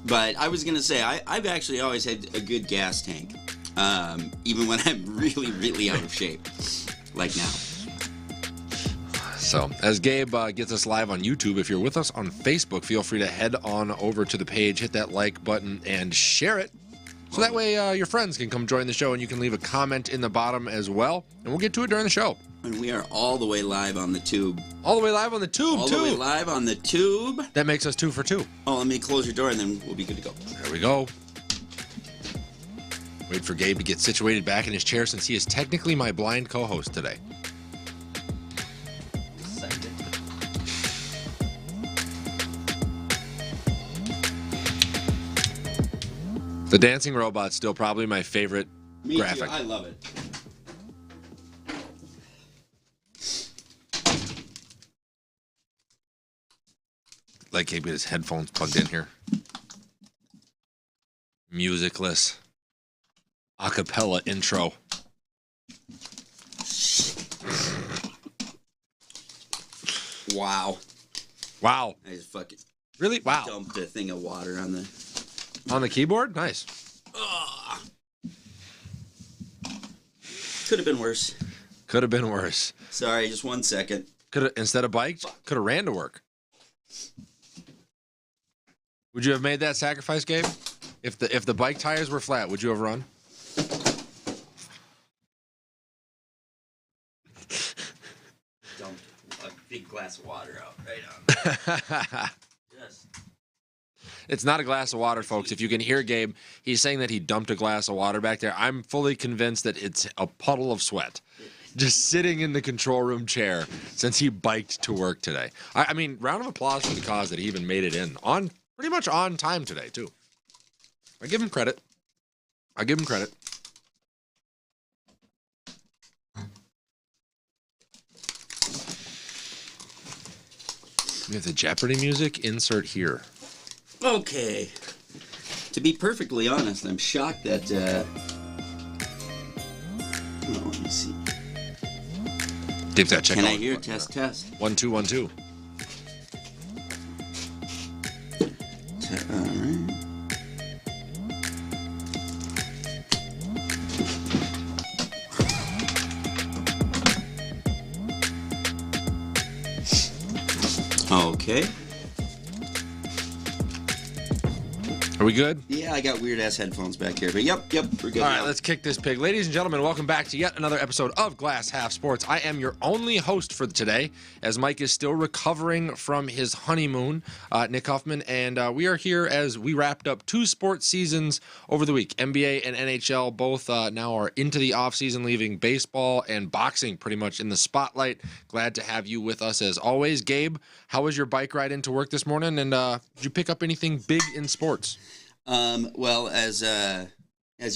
But I was going to say, I've actually always had a good gas tank, even when I'm really, really out of shape, like now. So, as Gabe gets us live on YouTube, if you're with us on Facebook, feel free to head on over to the page, hit that like button, and share it. So that way your friends can come join the show, and you can leave a comment in the bottom as well, and we'll get to it during the show. And we are all the way live on the tube. All the way live on the tube, all too. All the way live on the tube. That makes us 2 for 2. Oh, let me close your door, and then we'll be good to go. There we go. Wait for Gabe to get situated back in his chair since he is technically my blind co-host today. The dancing robot's still probably my favorite graphic. Too. I love it. Like Gabe get his headphones plugged in here. Musicless. Acapella intro. Wow. Wow. I just fucking really? Wow. Dumped a thing of water on the keyboard? Nice. Could have been worse. Could have been worse. Sorry, just 1 second. Could have instead of biked, could have ran to work. Would you have made that sacrifice, Gabe? If the bike tires were flat, would you have run? Dumped a big glass of water out right on. Yes. It's not a glass of water, folks. If you can hear Gabe, he's saying that he dumped a glass of water back there. I'm fully convinced that it's a puddle of sweat. Just sitting in the control room chair since he biked to work today. I mean, round of applause for the cause that he even made it in on pretty much on time today, too. I give him credit. I give him credit. We have the Jeopardy music. Insert here. Okay. To be perfectly honest, I'm shocked that. Oh, let me see. Gabe's got to check. Can I hear? Test, test. 1 2 1 2. All right. Okay. Are we good? Yeah, I got weird-ass headphones back here, but yep, we're good. All right, now. let's kick this pig. Ladies and gentlemen, welcome back to yet another episode of Glass Half Sports. I am your only host for today, as Mike is still recovering from his honeymoon, Nick Huffman, and we are here as we wrapped up 2 sports seasons over the week. NBA and NHL both now are into the offseason, leaving baseball and boxing pretty much in the spotlight. Glad to have you with us as always. Gabe, how was your bike ride into work this morning, and did you pick up anything big in sports? Well, as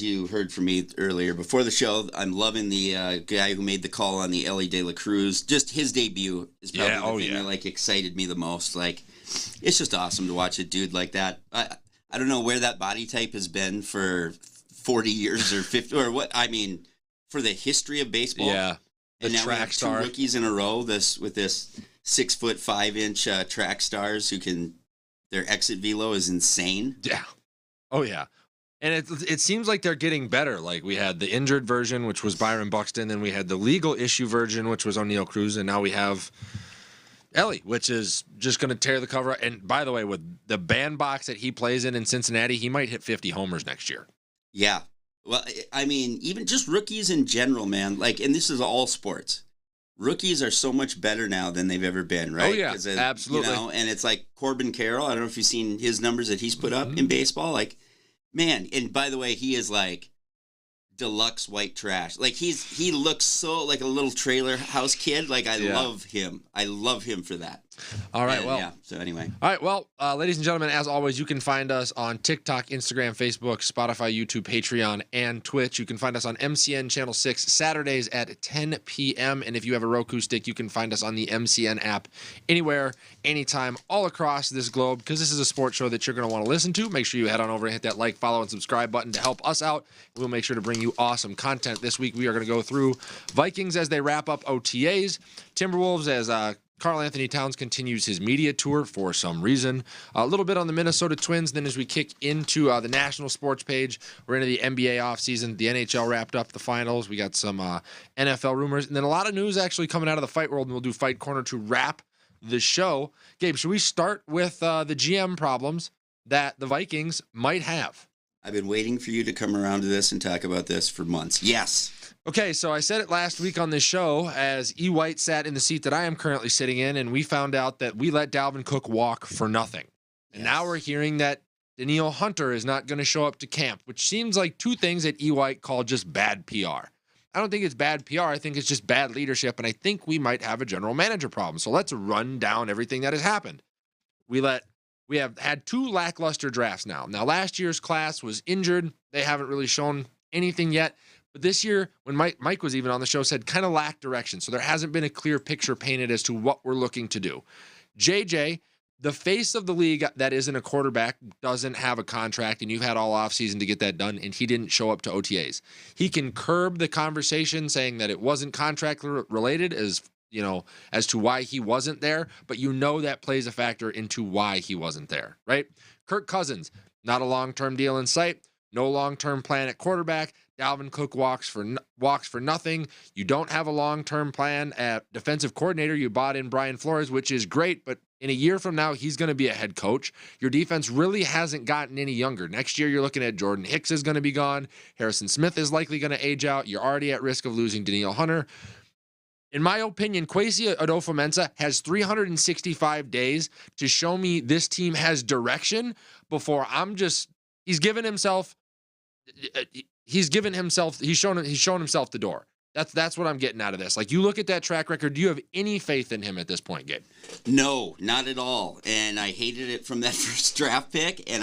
you heard from me earlier before the show, I'm loving the guy who made the call on the Ellie De La Cruz. Just his debut is probably the thing that excited me the most. Like, it's just awesome to watch a dude like that. I don't know where that body type has been for 40 years or 50 or what. I mean, for the history of baseball. Yeah, and now we have 2 rookies in a row. With this 6'5" track stars who can. Their exit velo is insane. Yeah. Oh, yeah. And it seems like they're getting better. Like, we had the injured version, which was Byron Buxton. Then we had the legal issue version, which was O'Neal Cruz. And now we have Ellie, which is just going to tear the cover. And by the way, with the bandbox that he plays in Cincinnati, he might hit 50 homers next year. Yeah. Well, I mean, even just rookies in general, man. Like, and this is all sports. Rookies are so much better now than they've ever been, right? Oh, yeah, absolutely. You know, and it's like Corbin Carroll. I don't know if you've seen his numbers that he's put up in baseball. Like, man, and by the way, he is like deluxe white trash. Like, he looks so like a little trailer house kid. Like, I love him. I love him for that. All right, so anyway. All right, well, ladies and gentlemen, as always, you can find us on TikTok, Instagram, Facebook, Spotify, YouTube, Patreon, and Twitch. You can find us on MCN Channel 6 Saturdays at 10 p.m. And if you have a Roku stick, you can find us on the MCN app anywhere, anytime, all across this globe, because this is a sports show that you're going to want to listen to. Make sure you head on over and hit that like, follow, and subscribe button to help us out. We'll make sure to bring you awesome content. This week, we are going to go through Vikings as they wrap up OTAs, Timberwolves as Karl Anthony Towns continues his media tour for some reason. A little bit on the Minnesota Twins. Then as we kick into the national sports page, we're into the NBA offseason. The NHL wrapped up the finals. We got some NFL rumors. And then a lot of news actually coming out of the fight world. And we'll do Fight Corner to wrap the show. Gabe, should we start with the GM problems that the Vikings might have? I've been waiting for you to come around to this and talk about this for months. Yes. Okay, so I said it last week on this show as E. White sat in the seat that I am currently sitting in, and we found out that we let Dalvin Cook walk for nothing. And now we're hearing that Danielle Hunter is not going to show up to camp, which seems like two things that E. White called just bad PR. I don't think it's bad PR. I think it's just bad leadership, and I think we might have a general manager problem. So let's run down everything that has happened. We have had two lackluster drafts now. Now, last year's class was injured. They haven't really shown anything yet. But this year, when Mike was even on the show, said kind of lacked direction. So there hasn't been a clear picture painted as to what we're looking to do. JJ, the face of the league that isn't a quarterback, doesn't have a contract, and you've had all offseason to get that done, and he didn't show up to OTAs. He can curb the conversation saying that it wasn't contract related as to why he wasn't there, but that plays a factor into why he wasn't there, right? Kirk Cousins, not a long-term deal in sight, no long-term plan at quarterback. Dalvin Cook walks for nothing. You don't have a long-term plan at defensive coordinator. You bought in Brian Flores, which is great, but in a year from now, he's going to be a head coach. Your defense really hasn't gotten any younger. Next year, you're looking at Jordan Hicks is going to be gone. Harrison Smith is likely going to age out. You're already at risk of losing Danielle Hunter. In my opinion, Kwesi Adofo-Mensah has 365 days to show me this team has direction before he's shown himself the door. That's what I'm getting out of this. Like, you look at that track record, do you have any faith in him at this point, Gabe? No, not at all. And I hated it from that first draft pick, and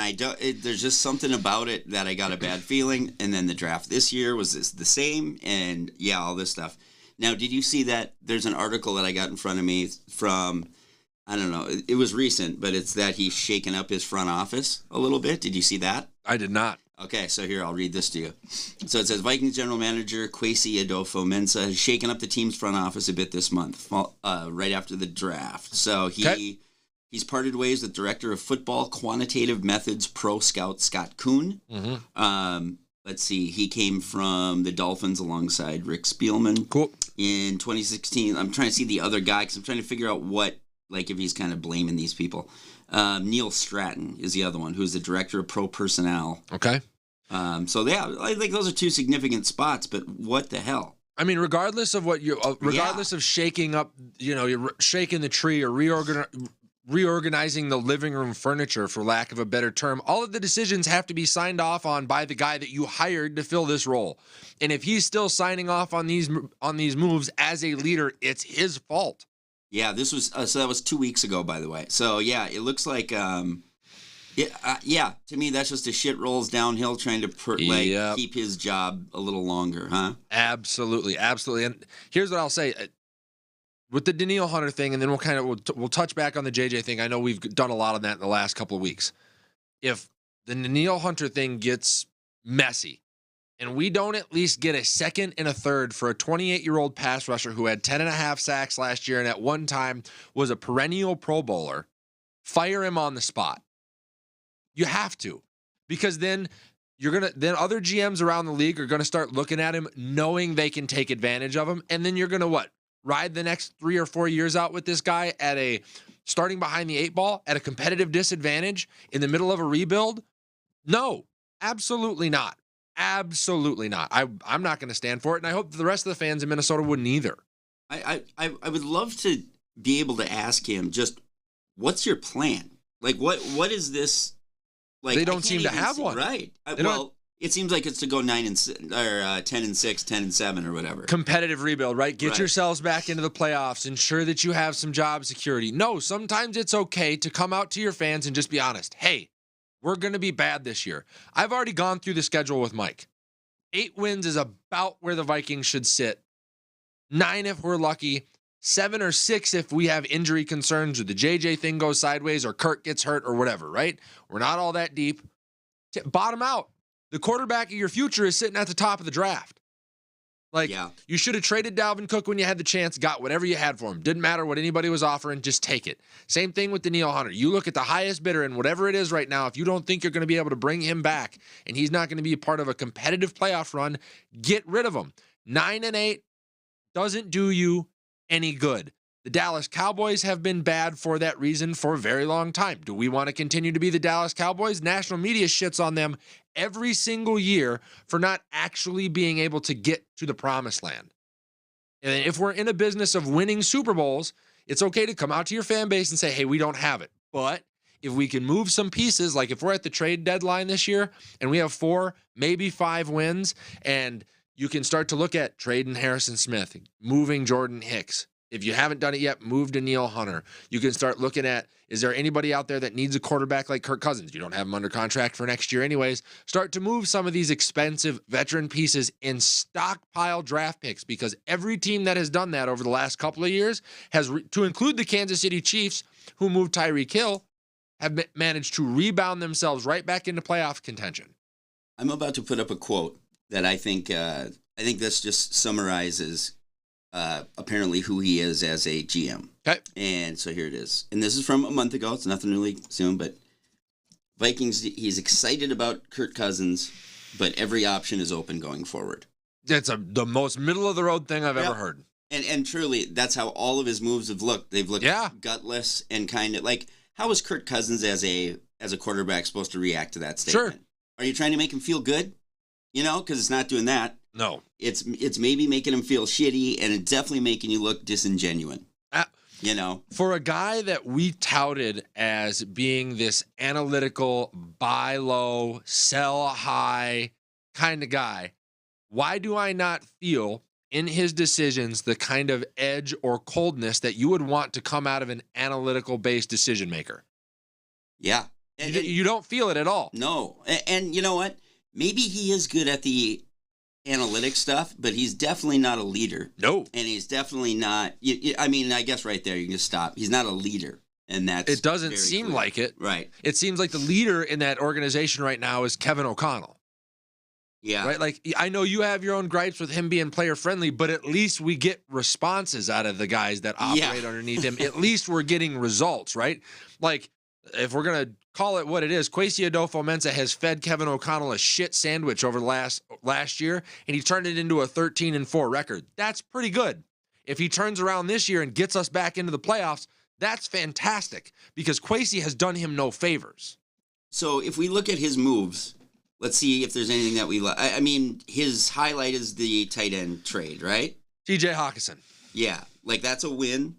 there's just something about it that I got a bad feeling. And then the draft this year was the same, and all this stuff. Now, did you see that there's an article that I got in front of me from, I don't know, it was recent, but it's that he's shaken up his front office a little bit. Did you see that? I did not. Okay, so here, I'll read this to you. So it says, Vikings general manager Kwesi Adofo-Mensah has shaken up the team's front office a bit this month, right after the draft. So he's parted ways with director of football quantitative methods pro scout Scott Kuhn. Mm-hmm. Let's see, he came from the Dolphins alongside Rick Spielman. Cool. In 2016, I'm trying to see the other guy because I'm trying to figure out if he's kind of blaming these people. Neil Stratton is the other one, who's the director of pro personnel. Okay. I think those are two significant spots, but what the hell? I mean, regardless of of shaking up, you're shaking the tree or reorganizing the living room furniture, for lack of a better term, all of the decisions have to be signed off on by the guy that you hired to fill this role. And if he's still signing off on these moves as a leader, it's his fault. Yeah, this was so that was 2 weeks ago, by the way. So yeah, it looks like to me that's just a shit rolls downhill trying to keep his job a little longer, huh? Absolutely. And here's what I'll say. With the Danielle Hunter thing, and then we'll touch back on the JJ thing. I know we've done a lot of that in the last couple of weeks. If the Danielle Hunter thing gets messy, and we don't at least get a second and a third for a 28-year-old pass rusher who had 10.5 sacks last year and at one time was a perennial Pro Bowler, fire him on the spot. You have to, because then other GMs around the league are gonna start looking at him, knowing they can take advantage of him, and then you're gonna ride the next 3 or 4 years out with this guy starting behind the 8 ball at a competitive disadvantage in the middle of a rebuild? No, absolutely not. Absolutely not. I'm not going to stand for it, and I hope the rest of the fans in Minnesota wouldn't either. I would love to be able to ask him, just, what's your plan? Like, what is this? Like, they don't seem to have one. Right. It seems like it's to go 10-6, 10-7, or whatever. Competitive rebuild, right? Get yourselves back into the playoffs. Ensure that you have some job security. No, sometimes it's okay to come out to your fans and just be honest. Hey, we're going to be bad this year. I've already gone through the schedule with Mike. 8 wins is about where the Vikings should sit. 9 if we're lucky. 7 or 6 if we have injury concerns or the JJ thing goes sideways or Kirk gets hurt or whatever, right? We're not all that deep. Bottom out. The quarterback of your future is sitting at the top of the draft. Like, you should have traded Dalvin Cook when you had the chance, got whatever you had for him. Didn't matter what anybody was offering, just take it. Same thing with Danielle Hunter. You look at the highest bidder, and whatever it is right now, if you don't think you're going to be able to bring him back and he's not going to be a part of a competitive playoff run, get rid of him. 9-8 doesn't do you any good. The Dallas Cowboys have been bad for that reason for a very long time. Do we want to continue to be the Dallas Cowboys? National media shits on them every single year for not actually being able to get to the promised land. And if we're in a business of winning Super Bowls, it's okay to come out to your fan base and say, hey, we don't have it. But if we can move some pieces, like if we're at the trade deadline this year and we have 4, maybe 5 wins, and you can start to look at trading Harrison Smith, moving Jordan Hicks. If you haven't done it yet, move Danielle Hunter. You can start looking at, is there anybody out there that needs a quarterback like Kirk Cousins? You don't have him under contract for next year anyways. Start to move some of these expensive veteran pieces in stockpile draft picks, because every team that has done that over the last couple of years has, to include the Kansas City Chiefs, who moved Tyreek Hill, have managed to rebound themselves right back into playoff contention. I'm about to put up a quote that I think this just summarizes apparently who he is as a GM. Okay. And so here it is. And this is from a month ago. It's nothing really soon, but Vikings, he's excited about Kirk Cousins, but every option is open going forward. That's the most middle-of-the-road thing I've ever heard. And truly, that's how all of his moves have looked. They've looked gutless and kind of like, how is Kirk Cousins as a quarterback supposed to react to that statement? Sure. Are you trying to make him feel good? You know, because it's not doing that. No. It's maybe making him feel shitty, and it's definitely making you look disingenuous. You know? For a guy that we touted as being this analytical, buy low, sell high kind of guy, why do I not feel in his decisions the kind of edge or coldness that you would want to come out of an analytical-based decision maker? Yeah. You don't feel it at all. No. And you know what? Maybe he is good at the analytic stuff, but he's definitely not a leader. No. And he's definitely not, I mean, I guess right there you can just stop. He's not a leader. And that's it doesn't seem clear. like it. Right. It seems like the leader in that organization right now is Kevin O'Connell. Yeah. Right? Like, I know you have your own gripes with him being player friendly, but at least we get responses out of the guys that operate underneath him. At least we're getting results, right? Like, if we're going to call it what it is, Kwesi Adolfo-Mensah has fed Kevin O'Connell a shit sandwich over the last year, and he turned it into a 13-4 record. That's pretty good. If he turns around this year and gets us back into the playoffs, that's fantastic, because Kwesi has done him no favors. So if we look at his moves, let's see if there's anything that we like. I mean, his highlight is the tight end trade, right? TJ Hawkinson. Yeah, like that's a win.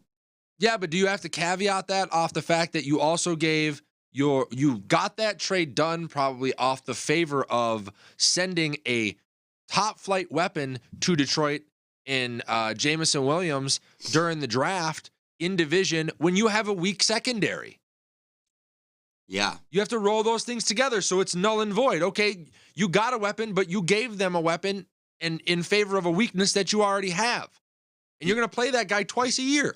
Yeah, but do you have to caveat that off the fact that you also gave you got that trade done probably off the favor of sending a top flight weapon to Detroit in Jameson Williams during the draft in division when you have a weak secondary? Yeah. You have to roll those things together so it's null and void. Okay, you got a weapon, but you gave them a weapon in favor of a weakness that you already have. And you're going to play that guy twice a year.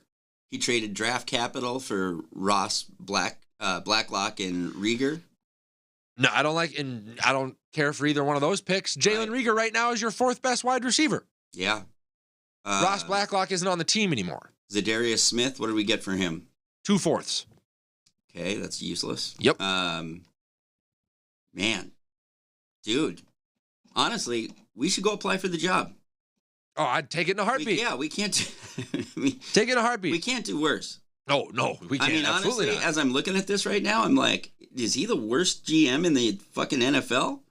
He traded draft capital for Ross Blacklock and Rieger. No, I don't care for either one of those picks. Jalen Rieger right now is your 4th best wide receiver. Yeah. Ross Blacklock isn't on the team anymore. Zadarius Smith, what do we get for him? 2/4. Okay, that's useless. Yep. Man, dude, honestly, we should go apply for the job. Oh, I'd take it in a heartbeat. We can't. Take it in a heartbeat. We can't do worse. No, we can't. I mean, Absolutely honestly, not. as I'm looking at this right now, I'm like, is he the worst GM in the fucking NFL?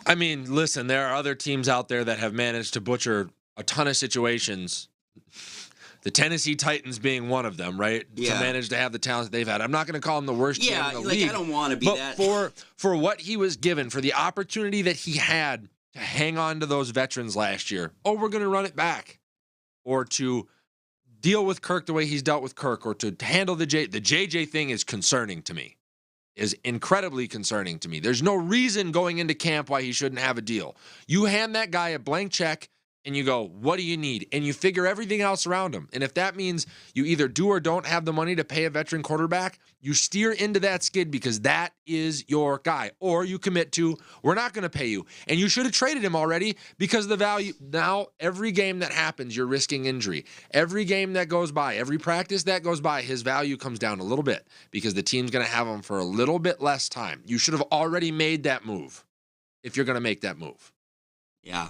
I mean, listen, there are other teams out there that have managed to butcher a ton of situations. The Tennessee Titans being one of them, right? Yeah. To manage to have the talent that they've had. I'm not going to call him the worst GM in the league. I don't want to be but that. For what he was given, for the opportunity that he had to hang on to those veterans last year, we're going to run it back. Or to deal with Kirk the way he's dealt with Kirk, or to handle the JJ thing is concerning to me. Is incredibly concerning to me. There's no reason going into camp why he shouldn't have a deal. You hand that guy a blank check, and you go, what do you need? And you figure everything else around him. And if that means you either do or don't have the money to pay a veteran quarterback, you steer into that skid because that is your guy. Or you commit to, we're not going to pay you. And you should have traded him already because the value. Now, every game that happens, you're risking injury. Every game that goes by, every practice that goes by, his value comes down a little bit because the team's going to have him for a little bit less time. You should have already made that move if you're going to make that move. Yeah,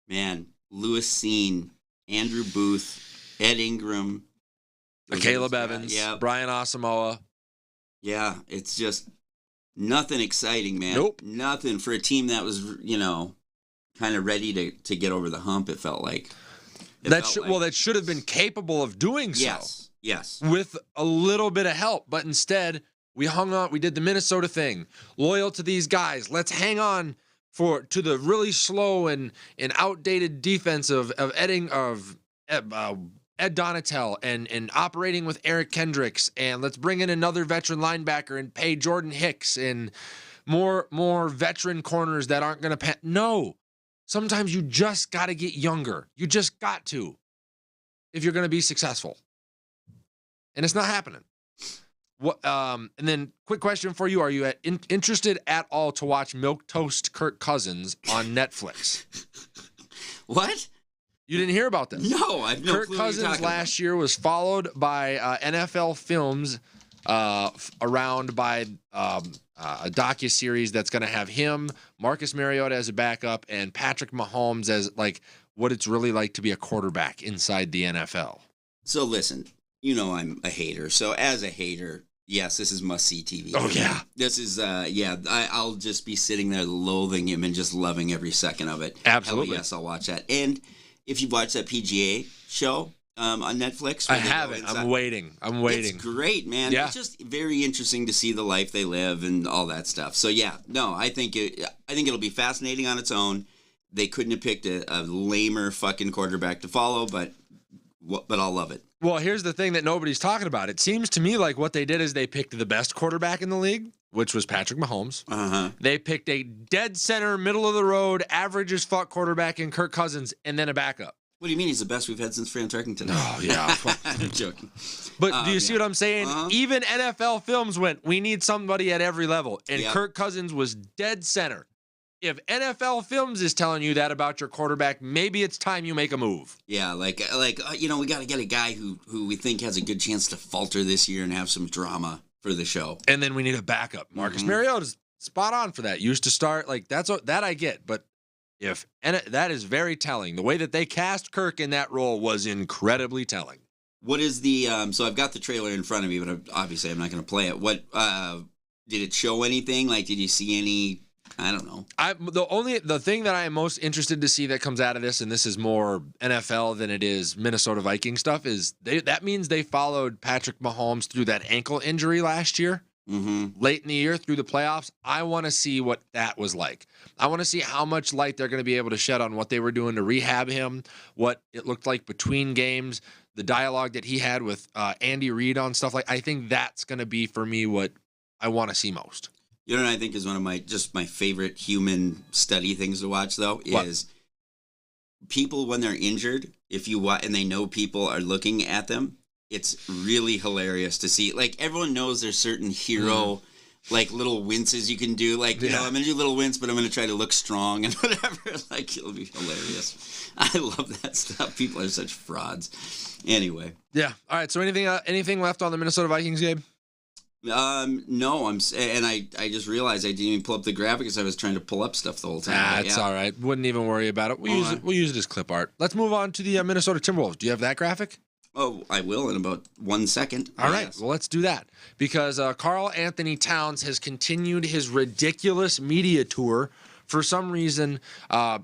man. Lewis Seen, Andrew Booth, Ed Ingram, Caleb Evans, Brian Asamoah. Yeah, it's just nothing exciting, man. Nope. Nothing for a team that was, kind of ready to get over the hump, it felt like. That should have been capable of doing so. Yes. With a little bit of help, but instead we hung on. We did the Minnesota thing, loyal to these guys. Let's hang on to the really slow and outdated defense of Ed Donatel and operating with Eric Kendricks, and let's bring in another veteran linebacker and pay Jordan Hicks and more veteran corners that aren't going to No, sometimes you just got to get younger. You just got to, if you're going to be successful, and it's not happening. What? And then, quick question for you: are you interested at all to watch Milquetoast Kirk Cousins on Netflix? What? You didn't hear about this? No, I've no Kirk clue Cousins what you're talking last year was followed by NFL Films around by a docuseries that's going to have him, Marcus Mariota as a backup, and Patrick Mahomes as like what it's really like to be a quarterback inside the NFL. So listen, I'm a hater. So as a hater, yes, this is must-see TV. Oh, yeah. This is, I'll just be sitting there loathing him and just loving every second of it. Absolutely. Hell yes, I'll watch that. And if you've watched that PGA show on Netflix. I haven't. I'm waiting. It's great, man. Yeah. It's just very interesting to see the life they live and all that stuff. So, yeah, no, I think it'll be fascinating on its own. They couldn't have picked a lamer fucking quarterback to follow, but I'll love it. Well, here's the thing that nobody's talking about. It seems to me like what they did is they picked the best quarterback in the league, which was Patrick Mahomes. Uh-huh. They picked a dead center, middle of the road, average as fuck quarterback in Kirk Cousins, and then a backup. What do you mean he's the best we've had since Fran Tarkenton? Oh, yeah. I'm joking. But do you see what I'm saying? Uh-huh. Even NFL Films went, we need somebody at every level. And Yep. Kirk Cousins was dead center. If NFL Films is telling you that about your quarterback, maybe it's time you make a move. Yeah, we got to get a guy who we think has a good chance to falter this year and have some drama for the show. And then we need a backup. Marcus Mariota's spot on for that. Used to start, that I get. But that is very telling. The way that they cast Kirk in that role was incredibly telling. What is the so I've got the trailer in front of me, but obviously I'm not going to play it. What did it show anything? Like, did you see any? I don't know. The thing that I am most interested to see that comes out of this, and this is more NFL than it is Minnesota Vikings stuff, is that means they followed Patrick Mahomes through that ankle injury last year, late in the year through the playoffs. I want to see what that was like. I want to see how much light they're going to be able to shed on what they were doing to rehab him, what it looked like between games, the dialogue that he had with Andy Reid on stuff like. I think that's going to be for me what I want to see most. You know what I think is one of my favorite human study things to watch, though, is people when they're injured, if you watch and they know people are looking at them, it's really hilarious to see. Like, everyone knows there's certain hero, little winces you can do. Like, I'm going to do little wince, but I'm going to try to look strong and whatever. Like, it'll be hilarious. I love that stuff. People are such frauds. Anyway. Yeah. All right. So anything left on the Minnesota Vikings game? No, I just realized I didn't even pull up the graphic because I was trying to pull up stuff the whole time. It's all right. Wouldn't even worry about it. We'll use it as clip art. Let's move on to the Minnesota Timberwolves. Do you have that graphic? Oh, I will in about 1 second. All right. Well, let's do that because Karl Anthony Towns has continued his ridiculous media tour. For some reason,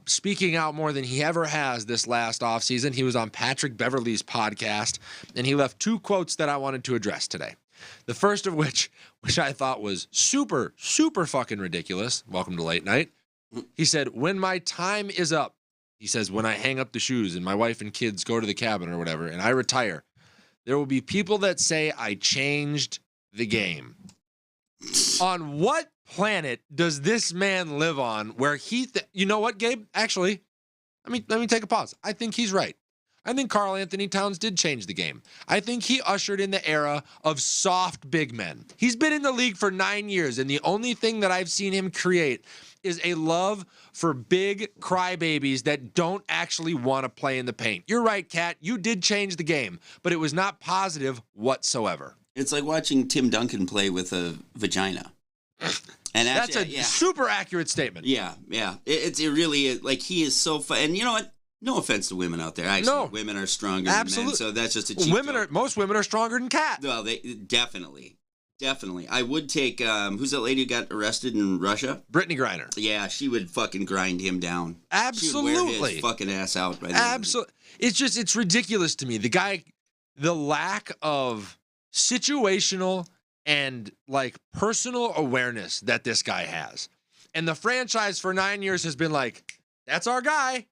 speaking out more than he ever has this last offseason. He was on Patrick Beverley's podcast, and he left 2 quotes that I wanted to address today. The first of which I thought was super, super fucking ridiculous. Welcome to late night. He said, when my time is up, he says, when I hang up the shoes and my wife and kids go to the cabin or whatever, and I retire, there will be people that say I changed the game. On what planet does this man live on where you know what, Gabe? Actually, let me take a pause. I think he's right. I think Karl Anthony Towns did change the game. I think he ushered in the era of soft big men. He's been in the league for 9 years, and the only thing that I've seen him create is a love for big crybabies that don't actually want to play in the paint. You're right, Kat. You did change the game, but it was not positive whatsoever. It's like watching Tim Duncan play with a vagina. And actually, that's a super accurate statement. Yeah. It really is. Like, he is so fun. And you know what? No offense to women out there. Actually, women are stronger than men, so that's just a cheap Most women are stronger than Kat. Well, they definitely. I would take who's that lady who got arrested in Russia? Brittany Griner. Yeah, she would fucking grind him down. Absolutely. She would wear his fucking ass out. Absolutely. It's ridiculous to me. The lack of situational and like personal awareness that this guy has. And the franchise for 9 years has been like, that's our guy.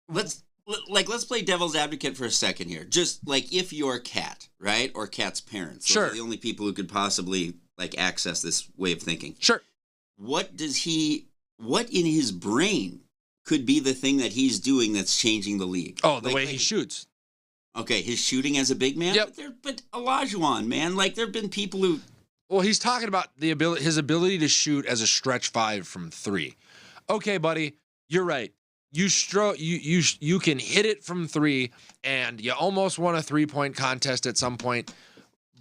Let's play devil's advocate for a second here. Just like if you're Kat, right? Or Kat's parents. Those are the only people who could possibly like access this way of thinking. Sure. What in his brain could be the thing that he's doing that's changing the league? Oh, the way he shoots. Okay, his shooting as a big man? Yep. But Olajuwon, man, like there have been people who... Well, he's talking about his ability to shoot as a stretch 5 from 3. Okay, buddy, you're right. You can hit it from 3, and you almost won a 3-point contest at some point.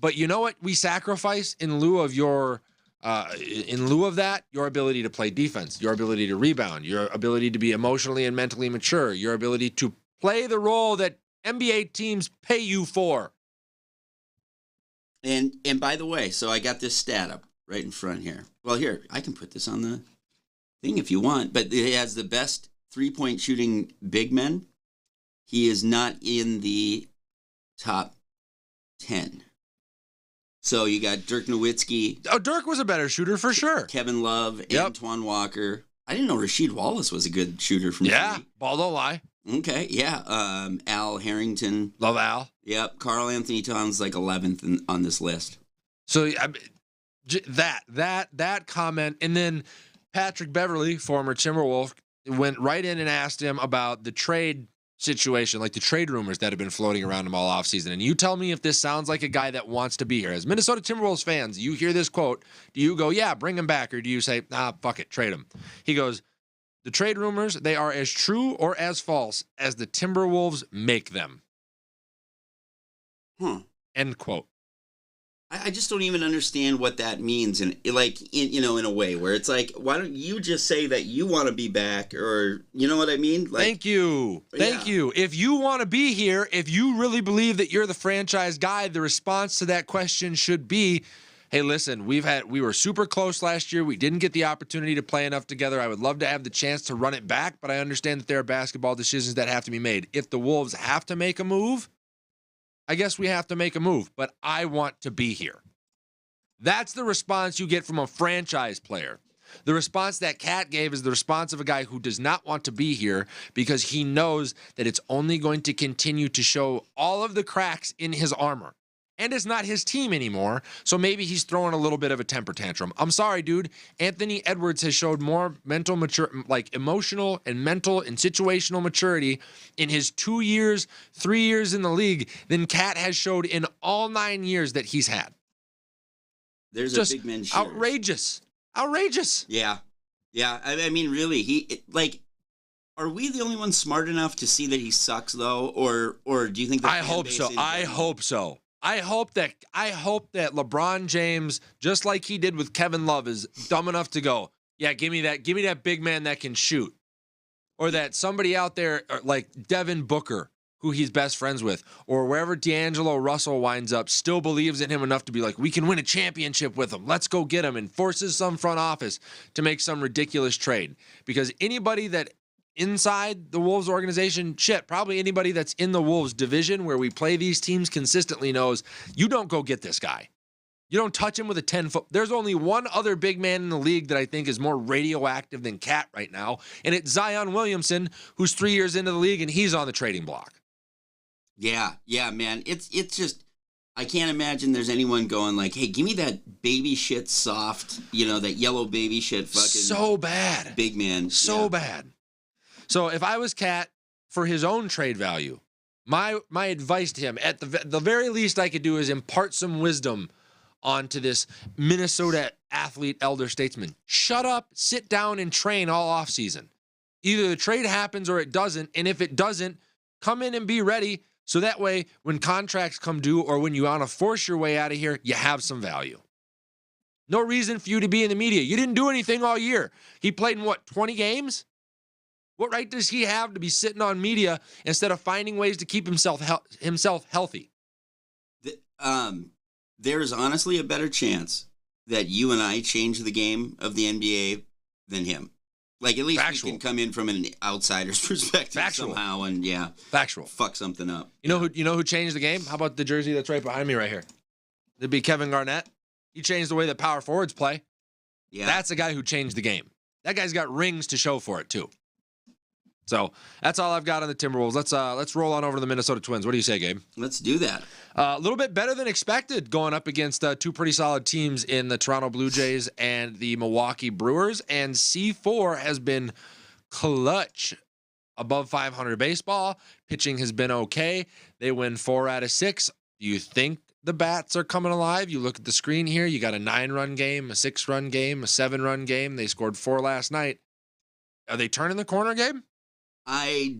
But you know what? We sacrifice in lieu of that, your ability to play defense, your ability to rebound, your ability to be emotionally and mentally mature, your ability to play the role that NBA teams pay you for. And by the way, so I got this stat up right in front here. Well, here, I can put this on the thing if you want, but it has the best 3-point shooting big men. He is not in the top 10. So you got Dirk Nowitzki. Oh, Dirk was a better shooter for sure. Kevin Love, Antoine Walker. I didn't know Rasheed Wallace was a good shooter from three. Ball don't lie. Okay, yeah. Al Harrington. Love Al. Yep. Karl Anthony Towns like 11th on this list. So that comment, and then Patrick Beverley, former Timberwolf, went right in and asked him about the trade situation, like the trade rumors that have been floating around him all offseason. And you tell me if this sounds like a guy that wants to be here. As Minnesota Timberwolves fans, you hear this quote, do you go, yeah, bring him back, or do you say, nah, fuck it, trade him? He goes, the trade rumors, they are as true or as false as the Timberwolves make them. End quote. I just don't even understand what that means, in a way where it's like, why don't you just say that you want to be back, or you know what I mean? Like, Thank you. If you want to be here, if you really believe that you're the franchise guy, the response to that question should be, hey, listen, we were super close last year. We didn't get the opportunity to play enough together. I would love to have the chance to run it back, but I understand that there are basketball decisions that have to be made. If the Wolves have to make a move, I guess we have to make a move, but I want to be here. That's the response you get from a franchise player. The response that Kat gave is the response of a guy who does not want to be here because he knows that it's only going to continue to show all of the cracks in his armor. And it's not his team anymore, so maybe he's throwing a little bit of a temper tantrum. I'm sorry, dude. Anthony Edwards has showed more emotional and mental and situational maturity in his 2 years, 3 years in the league than Kat has showed in all 9 years that he's had. There's just a big man. Outrageous. Yeah. I mean, really, are we the only ones smart enough to see that he sucks, though, or do you think? I hope so. I hope that LeBron James, just like he did with Kevin Love, is dumb enough to go, yeah, give me that big man that can shoot. Or that somebody out there like Devin Booker, who he's best friends with, or wherever D'Angelo Russell winds up, still believes in him enough to be like, we can win a championship with him. Let's go get him, and forces some front office to make some ridiculous trade. Because anybody that inside the Wolves organization, probably anybody that's in the Wolves division where we play these teams consistently knows you don't go get this guy. You don't touch him with a 10-foot. There's only one other big man in the league that I think is more radioactive than Kat right now, and it's Zion Williamson, who's 3 years into the league, and he's on the trading block. Yeah, man. It's just, I can't imagine there's anyone going like, hey, give me that baby shit soft, that yellow baby shit fucking. So bad. Big man. So bad. So if I was Cat, for his own trade value, my advice to him, at the very least I could do, is impart some wisdom onto this Minnesota athlete, elder statesman. Shut up, sit down, and train all offseason. Either the trade happens or it doesn't, and if it doesn't, come in and be ready, so that way when contracts come due or when you want to force your way out of here, you have some value. No reason for you to be in the media. You didn't do anything all year. He played in, 20 games? What right does he have to be sitting on media instead of finding ways to keep himself healthy? There's honestly a better chance that you and I change the game of the NBA than him. Like, at least we can come in from an outsider's perspective somehow and, fuck something up. You know who changed the game? How about the jersey that's right behind me right here? It'd be Kevin Garnett. He changed the way that power forwards play. Yeah. That's a guy who changed the game. That guy's got rings to show for it, too. So that's all I've got on the Timberwolves. Let's roll on over to the Minnesota Twins. What do you say, Gabe? Let's do that. A little bit better than expected going up against two pretty solid teams in the Toronto Blue Jays and the Milwaukee Brewers. And C4 has been clutch. Above 500 baseball. Pitching has been okay. They win 4 out of 6. Do you think the bats are coming alive? You look at the screen here. You got a 9-run game, a 6-run game, a 7-run game. They scored 4 last night. Are they turning the corner, Gabe? I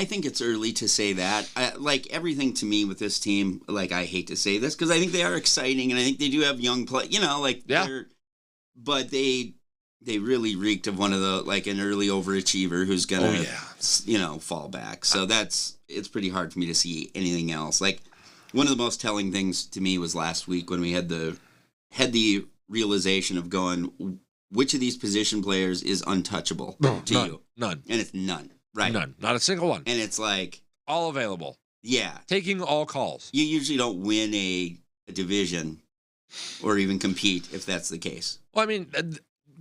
think it's early to say that. Like, everything to me with this team, like, I hate to say this because I think they are exciting and I think they do have young play, but they really reeked of one of the, like, an early overachiever who's gonna fall back. So it's pretty hard for me to see anything else. Like, one of the most telling things to me was last week when we had the realization of going, which of these position players is untouchable to you? None. And it's none. Right. None. Not a single one. And it's like... all available. Yeah. Taking all calls. You usually don't win a division or even compete if that's the case. Well, I mean,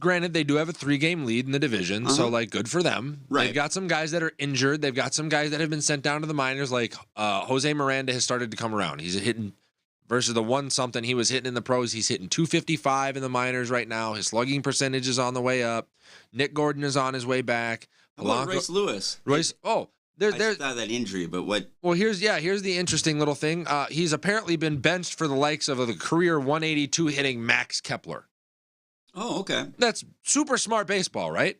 granted, they do have a 3-game lead in the division, so, like, good for them. Right. They've got some guys that are injured. They've got some guys that have been sent down to the minors, like Jose Miranda has started to come around. He's hitting... versus the 1-something he was hitting in the pros. He's hitting .255 in the minors right now. His slugging percentage is on the way up. Nick Gordon is on his way back. How about Royce Lewis? I thought that injury, but what? Well, here's the interesting little thing. He's apparently been benched for the likes of the career 182 hitting Max Kepler. Oh, okay. That's super smart baseball, right?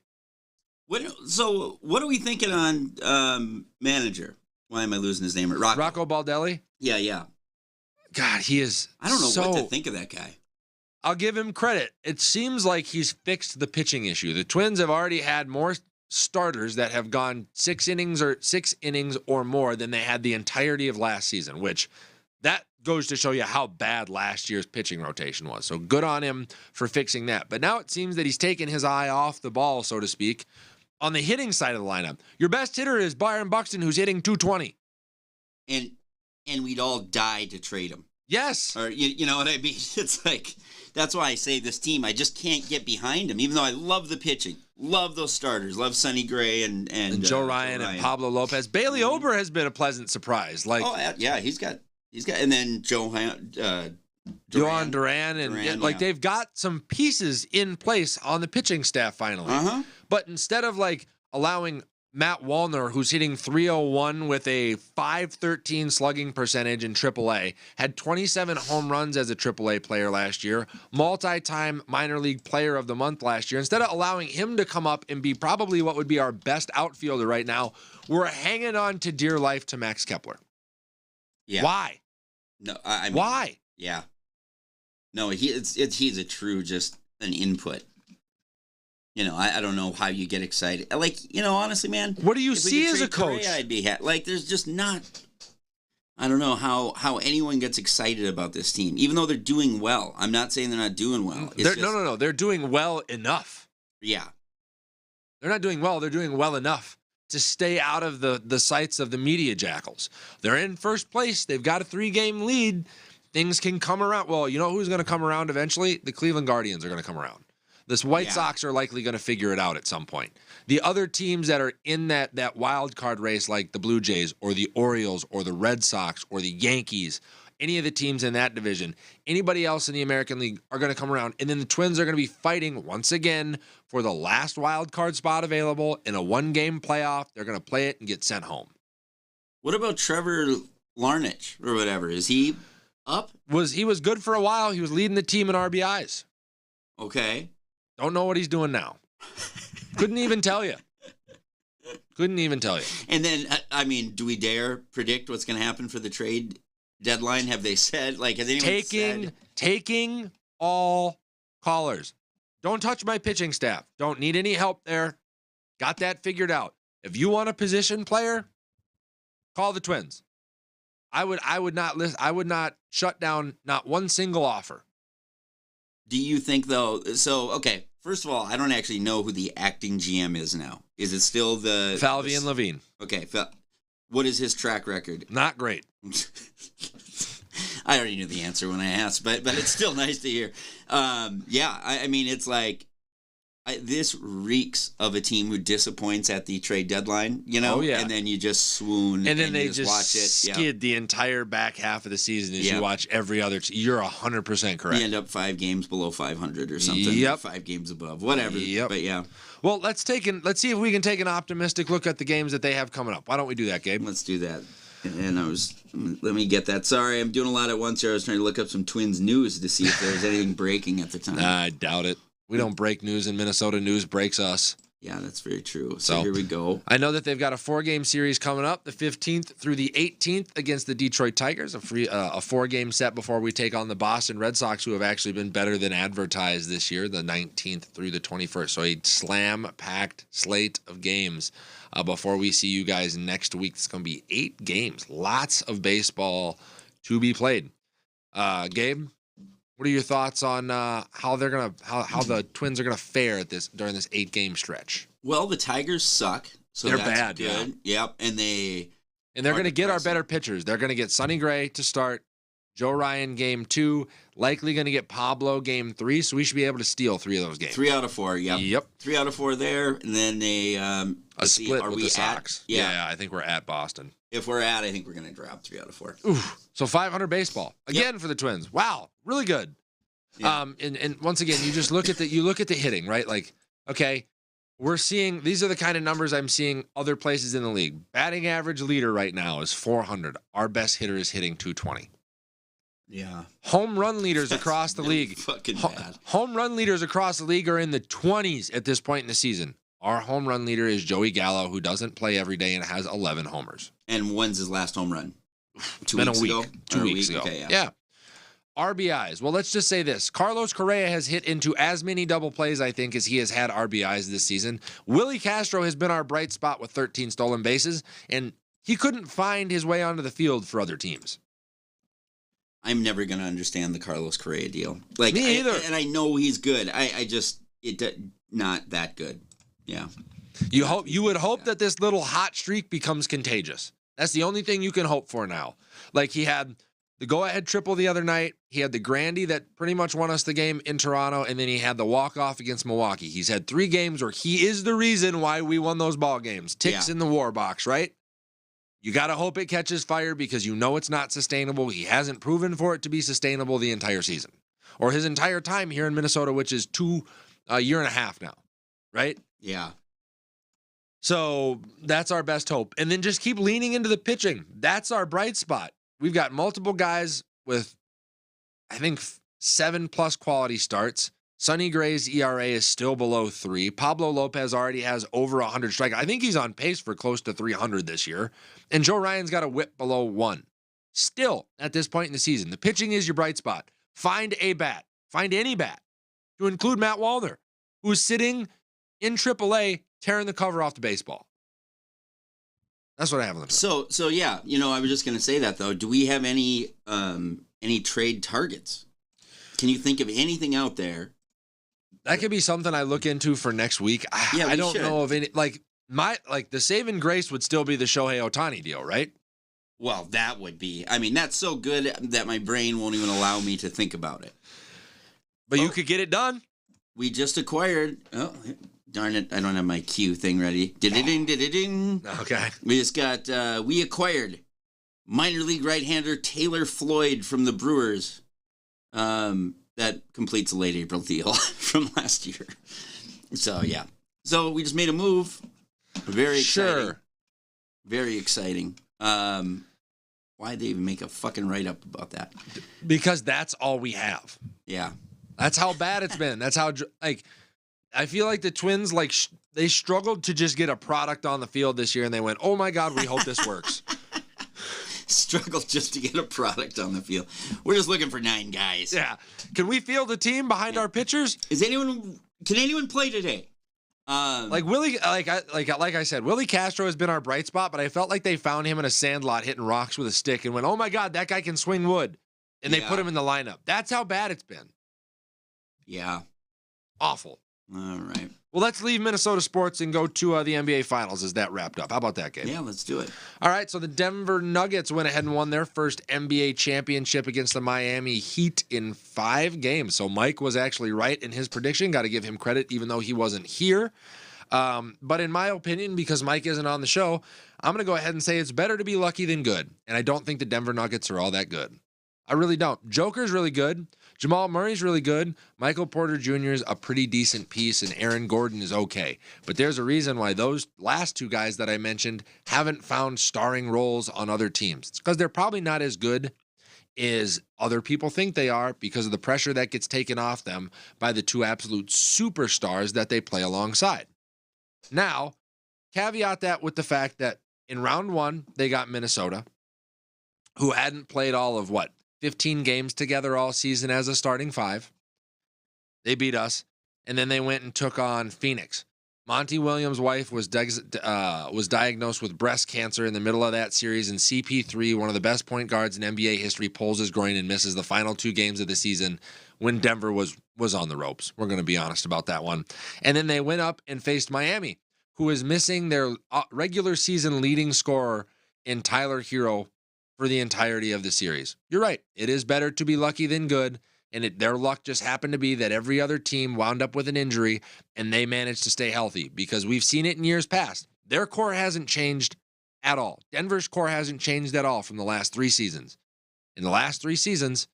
So what are we thinking on manager? Why am I losing his name? Rocco Baldelli? Yeah. God, he is. I don't know what to think of that guy. I'll give him credit. It seems like he's fixed the pitching issue. The Twins have already had more starters that have gone 6 innings or more than they had the entirety of last season, which that goes to show you how bad last year's pitching rotation was. So good on him for fixing that. But now it seems that he's taken his eye off the ball, so to speak, on the hitting side of the lineup. Your best hitter is Byron Buxton, who's hitting .220. And we'd all die to trade him. Yes. Or, you know what I mean? It's like, that's why I say this team, I just can't get behind him, even though I love the pitching. Love those starters. Love Sonny Gray and Joe Ryan and Pablo Lopez. Bailey Ober has been a pleasant surprise. Like, he's got, and then Johan Duran, and they've got some pieces in place on the pitching staff finally. But instead of like allowing Matt Wallner, who's hitting .301 with a .513 slugging percentage in AAA, had 27 home runs as a AAA player last year, multi-time minor league player of the month last year. Instead of allowing him to come up and be probably what would be our best outfielder right now, we're hanging on to dear life to Max Kepler. Yeah. Why? No, I mean, why? Yeah. No, he's a true just an input. You know, I don't know how you get excited. Like, honestly, man. What do you see as a coach? Correa, I'd be happy. Like, there's just not. I don't know how anyone gets excited about this team, even though they're doing well. I'm not saying they're not doing well. No. They're doing well enough. Yeah. They're not doing well. They're doing well enough to stay out of the sights of the media jackals. They're in first place. They've got a 3-game lead. Things can come around. Well, you know who's going to come around eventually? The Cleveland Guardians are going to come around. This White Sox are likely going to figure it out at some point. The other teams that are in that wild card race, like the Blue Jays or the Orioles or the Red Sox or the Yankees, any of the teams in that division, anybody else in the American League are going to come around. And then the Twins are going to be fighting once again for the last wild card spot available in a one-game playoff. They're going to play it and get sent home. What about Trevor Larnach or whatever? Is he up? He was good for a while. He was leading the team in RBIs. Okay. Don't know what he's doing now. Couldn't even tell you. And then, I mean, do we dare predict what's going to happen for the trade deadline? Have they said, like, has anyone taking all callers. Don't touch my pitching staff. Don't need any help there. Got that figured out. If you want a position player, call the Twins. I would not shut down not one single offer. Do you think, though, so, okay, first of all, I don't actually know who the acting GM is now. Is it still the... Falvey Levine. Okay, what is his track record? Not great. I already knew the answer when I asked, but it's still nice to hear. I mean, it's like, this reeks of a team who disappoints at the trade deadline, you know? Oh, yeah. And then you just swoon and then they just watch it. Skid the entire back half of the season as you watch every other You're 100% correct. You end up 5 games below 500 or something. Yep. 5 games above, whatever. Yep. But yeah. Well, let's see if we can take an optimistic look at the games that they have coming up. Why don't we do that, Gabe? Let's do that. And let me get that. Sorry, I'm doing a lot at once here. I was trying to look up some Twins news to see if there was anything breaking at the time. I doubt it. We don't break news in Minnesota. News breaks us. Yeah, that's very true. So here we go. I know that they've got a 4-game series coming up, the 15th through the 18th against the Detroit Tigers, a 4-game set before we take on the Boston Red Sox, who have actually been better than advertised this year, the 19th through the 21st. So a slam-packed slate of games before we see you guys next week. It's going to be 8 games, lots of baseball to be played. Gabe? What are your thoughts on how the Twins are gonna fare at during this 8-game stretch? Well, the Tigers suck, so they're that's bad. Good. Yeah. Yep, and they're gonna get our better pitchers. They're gonna get Sonny Gray to start, Joe Ryan game 2, likely gonna get Pablo game 3. So we should be able to steal 3 of those games. 3 out of 4. Yep. 3 out of 4 there, and then a split with the Sox. Yeah, I think we're at Boston. If we're at, I think we're gonna drop 3 out of 4. Oof. So 500 baseball again for the Twins. Wow, really good. Yeah. And once again, you just look at the hitting, right? Like, okay, we're seeing these are the kind of numbers I'm seeing other places in the league. Batting average leader right now is 400. Our best hitter is hitting 220. Yeah. Home run leaders across the league. Fucking bad. Home run leaders across the league are in the 20s at this point in the season. Our home run leader is Joey Gallo, who doesn't play every day and has 11 homers. And when's his last home run? 2 weeks ago? 2 weeks ago. Okay, yeah. RBIs. Well, let's just say this. Carlos Correa has hit into as many double plays, I think, as he has had RBIs this season. Willie Castro has been our bright spot with 13 stolen bases, and he couldn't find his way onto the field for other teams. I'm never going to understand the Carlos Correa deal. Like, me either. And I know he's good. Not that good. Yeah. You would hope that this little hot streak becomes contagious. That's the only thing you can hope for now. Like, he had the go-ahead triple the other night. He had the Grandy that pretty much won us the game in Toronto, and then he had the walk-off against Milwaukee. He's had 3 games where he is the reason why we won those ball games. Ticks in the war box, right? You got to hope it catches fire because you know it's not sustainable. He hasn't proven for it to be sustainable the entire season or his entire time here in Minnesota, which is a year and a half now, right? Yeah. So that's our best hope. And then just keep leaning into the pitching. That's our bright spot. We've got multiple guys with, I think, 7+ quality starts. Sonny Gray's ERA is still below 3. Pablo Lopez already has over 100 strikeouts. I think he's on pace for close to 300 this year. And Joe Ryan's got a whip below 1. Still, at this point in the season, the pitching is your bright spot. Find a bat. Find any bat. To include Matt Wallner, who's sitting in AAA tearing the cover off the baseball. That's what I have on the So yeah, I was just going to say that, though. Do we have any trade targets? Can you think of anything out there? That could be something I look into for next week. I don't know of any, the saving grace would still be the Shohei Ohtani deal, right? Well, that would be. I mean, that's so good that my brain won't even allow me to think about it. But you could get it done. We just acquired. Oh, darn it! I don't have my cue thing ready. Ding. Okay. We just got. We acquired minor league right-hander Taylor Floyd from the Brewers. That completes a late April deal from last year. So, yeah. So, we just made a move. Very exciting. Sure. Very exciting. Why'd they even make a fucking write-up about that? Because that's all we have. Yeah. That's how bad it's been. That's how, like, I feel like the Twins, like, they struggled to just get a product on the field this year, and they went, oh, my God, we hope this works. Struggled just to get a product on the field. We're just looking for 9 guys. Yeah. Can we field a team behind our pitchers? Can anyone play today? Like Willie, like I said, Willie Castro has been our bright spot, but I felt like they found him in a sandlot hitting rocks with a stick and went, oh my God, that guy can swing wood. And they put him in the lineup. That's how bad it's been. Yeah. Awful. All right. Well, let's leave Minnesota sports and go to the NBA Finals as that wrapped up. How about that, Gabe? Yeah, let's do it. All right, so the Denver Nuggets went ahead and won their first NBA championship against the Miami Heat in 5 games. So Mike was actually right in his prediction. Got to give him credit, even though he wasn't here. But in my opinion, because Mike isn't on the show, I'm going to go ahead and say it's better to be lucky than good. And I don't think the Denver Nuggets are all that good. I really don't. Joker's really good. Jamal Murray's really good. Michael Porter Jr. is a pretty decent piece, and Aaron Gordon is okay. But there's a reason why those last 2 guys that I mentioned haven't found starring roles on other teams. It's because they're probably not as good as other people think they are because of the pressure that gets taken off them by the 2 absolute superstars that they play alongside. Now, caveat that with the fact that in round 1, they got Minnesota, who hadn't played all of 15 games together all season as a starting 5. They beat us, and then they went and took on Phoenix. Monty Williams' wife was diagnosed with breast cancer in the middle of that series, and CP3, one of the best point guards in NBA history, pulls his groin and misses the final 2 games of the season when Denver was on the ropes. We're going to be honest about that one. And then they went up and faced Miami, who is missing their regular season leading scorer in Tyler Hero for the entirety of the series. You're right. It is better to be lucky than good, and their luck just happened to be that every other team wound up with an injury, and they managed to stay healthy because we've seen it in years past. Their core hasn't changed at all. Denver's core hasn't changed at all from the last 3 seasons. In the last 3 seasons,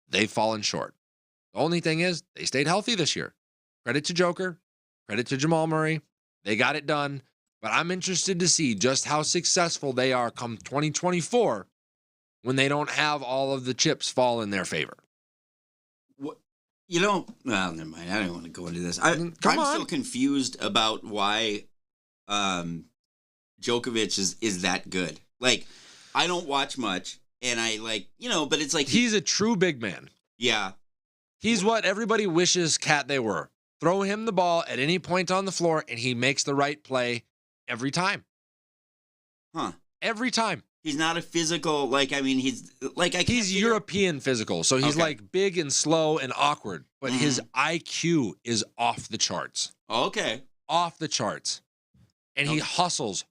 they've fallen short. The only thing is they stayed healthy this year. Credit to Joker. Credit to Jamal Murray. They got it done, but I'm interested to see just how successful they are come 2024 when they don't have all of the chips fall in their favor. Well, never mind. I don't want to go into this. I'm still confused about why Djokovic is that good. Like, I don't watch much, and I but it's like... He's a true big man. Yeah. He's what everybody wishes they were. Throw him the ball at any point on the floor, and he makes the right play every time. Huh. Every time. He's not a physical, he's like... He's European physical, so he's like big and slow and awkward, but his IQ is off the charts. Okay. Off the charts. And he hustles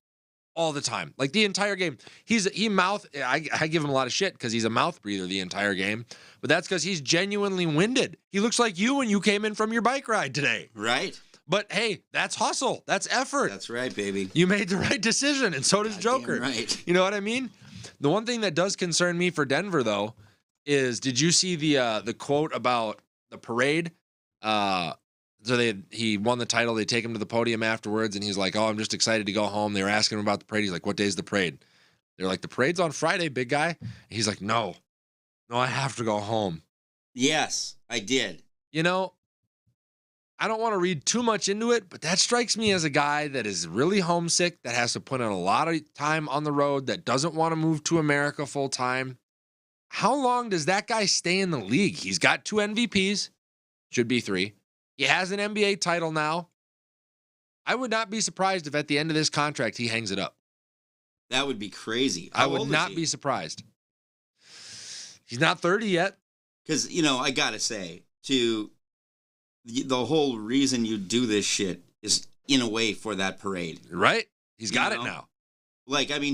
all the time. Like the entire game. I give him a lot of shit because he's a mouth breather the entire game, but that's because he's genuinely winded. He looks like you when you came in from your bike ride today. Right. But hey, that's hustle. That's effort. That's right, baby. You made the right decision, and so does Joker. Right. You know what I mean? The one thing that does concern me for Denver, though, is did you see the quote about the parade? He won the title. They take him to the podium afterwards, and he's like, "Oh, I'm just excited to go home." They were asking him about the parade. He's like, "What day's the parade?" They're like, "The parade's on Friday, big guy." He's like, "No, I have to go home." Yes, I did. I don't want to read too much into it, but that strikes me as a guy that is really homesick, that has to put in a lot of time on the road, that doesn't want to move to America full time. How long does that guy stay in the league? He's got 2 MVPs, should be 3. He has an NBA title now. I would not be surprised if at the end of this contract he hangs it up. That would be crazy. I would not be surprised. He's not 30 yet. Because, I got to say, the whole reason you do this shit is in a way for that parade. Right? He's got it now.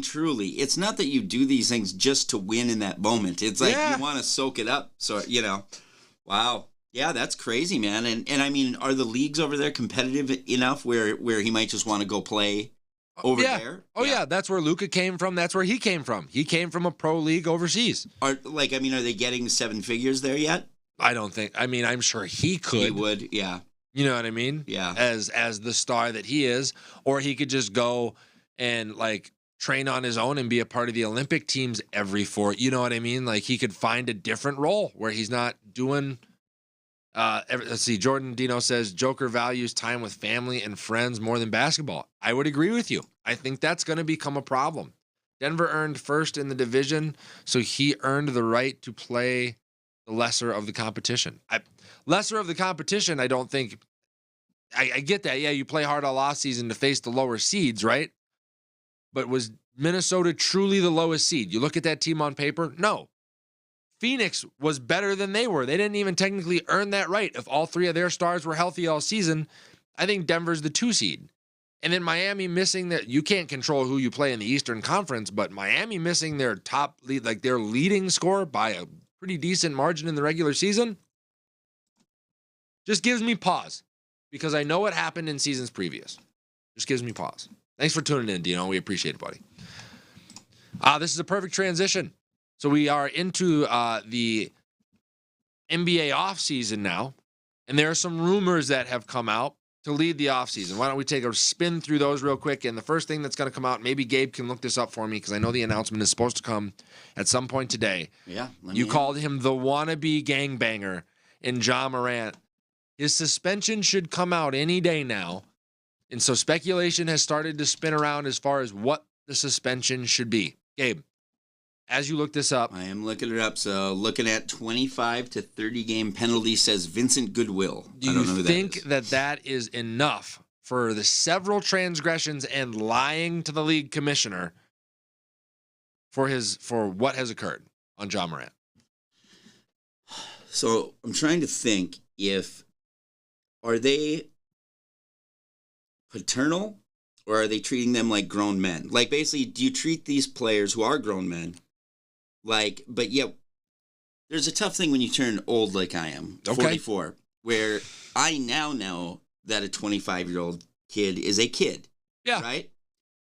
Truly, it's not that you do these things just to win in that moment. It's like you want to soak it up. So, wow. Yeah, that's crazy, man. And are the leagues over there competitive enough where he might just want to go play over there. Oh, yeah. That's where Luka came from. That's where he came from. He came from a pro league overseas. Are they getting 7 figures there yet? I don't think. I mean, I'm sure he could. He would, yeah. You know what I mean? Yeah. As the star that he is. Or he could just go and, like, train on his own and be a part of the Olympic teams every 4. You know what I mean? Like, he could find a different role where he's not doing... let's see. Jordan Dino says Joker values time with family and friends more than basketball. I would agree with you. I think that's going to become a problem. Denver earned first in the division, so he earned the right to play the lesser of the competition. Lesser of the competition, I don't think. I get that. Yeah, you play hard all off season to face the lower seeds, right? But was Minnesota truly the lowest seed? You look at that team on paper? No. Phoenix was better than they were. They didn't even technically earn that right. If all 3 of their stars were healthy all season, I think Denver's the 2 seed. And then Miami missing that. You can't control who you play in the Eastern Conference, but Miami missing their top lead, like their leading score by a pretty decent margin in the regular season, just gives me pause because I know what happened in seasons previous. Just gives me pause. Thanks for tuning in, Dino. We appreciate it, buddy. This is a perfect transition. So we are into the NBA offseason now, and there are some rumors that have come out to lead the offseason. Why don't we take a spin through those real quick? And the first thing that's going to come out, maybe Gabe can look this up for me because I know the announcement is supposed to come at some point today. Yeah. You called him the wannabe gangbanger in Ja Morant. His suspension should come out any day now. And so speculation has started to spin around as far as what the suspension should be. Gabe, as you look this up. I am looking it up. So looking at 25 to 30 game penalty, says Vincent Goodwill. Do you think that is enough for the several transgressions and lying to the league commissioner for what has occurred on Ja Morant? So I'm trying to think are they paternal or are they treating them like grown men? Like basically, do you treat these players who are grown men but yeah, there's a tough thing when you turn old like I am, 44, where I now know that a 25-year-old kid is a kid. Yeah. Right?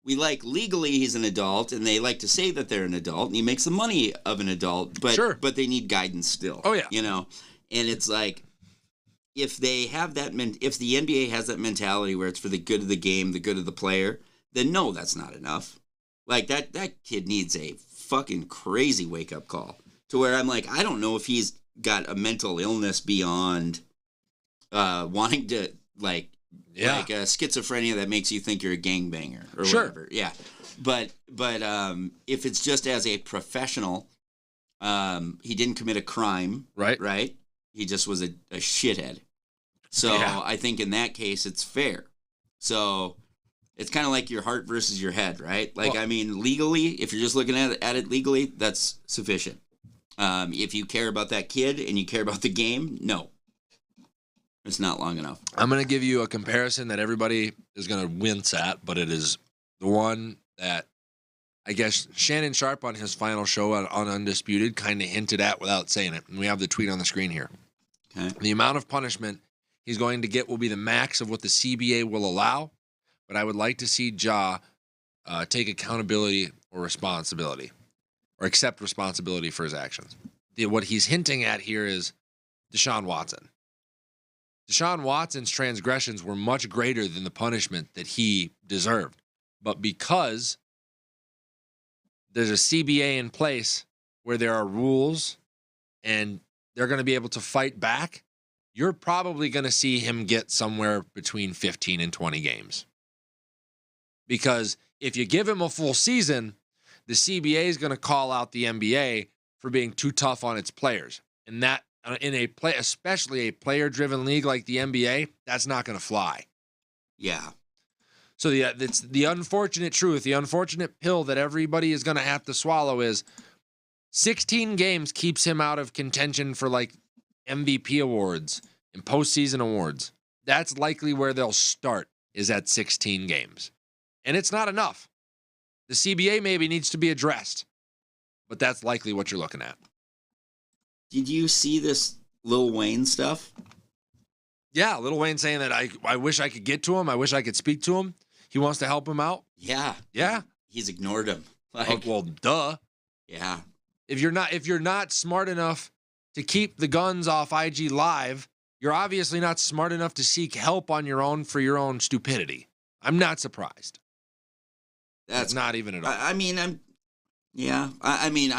We legally he's an adult, and they like to say that they're an adult, and he makes the money of an adult, but they need guidance still. Oh, yeah. You know? And it's like, if they have if the NBA has that mentality where it's for the good of the game, the good of the player, then no, that's not enough. Like, that kid needs a fucking crazy wake-up call to where I'm like, I don't know if he's got a mental illness beyond wanting to, schizophrenia that makes you think you're a gangbanger or whatever. Yeah. But if it's just as a professional, he didn't commit a crime. Right? He just was a shithead. So I think in that case, it's fair. So... it's kind of like your heart versus your head, right? Legally, if you're just looking at it legally, that's sufficient. If you care about that kid and you care about the game, no. It's not long enough. I'm going to give you a comparison that everybody is going to wince at, but it is the one that I guess Shannon Sharp on his final show on Undisputed kind of hinted at without saying it. And we have the tweet on the screen here. Okay. The amount of punishment he's going to get will be the max of what the CBA will allow. But I would like to see Ja take accountability or responsibility or accept responsibility for his actions. What he's hinting at here is Deshaun Watson. Deshaun Watson's transgressions were much greater than the punishment that he deserved. But because there's a CBA in place where there are rules and they're going to be able to fight back, you're probably going to see him get somewhere between 15 and 20 games. Because if you give him a full season, the CBA is going to call out the NBA for being too tough on its players. And that, especially a player-driven league like the NBA, that's not going to fly. Yeah. So it's the unfortunate truth, the unfortunate pill that everybody is going to have to swallow is 16 games keeps him out of contention for MVP awards and postseason awards. That's likely where they'll start, is at 16 games. And it's not enough. The CBA maybe needs to be addressed, but that's likely what you're looking at. Did you see this Lil Wayne stuff? Yeah, Lil Wayne saying that I wish I could get to him. I wish I could speak to him. He wants to help him out? Yeah. Yeah. He's ignored him. Like, well, duh. Yeah. If you're not smart enough to keep the guns off IG Live, you're obviously not smart enough to seek help on your own for your own stupidity. I'm not surprised. That's not even at all. I'm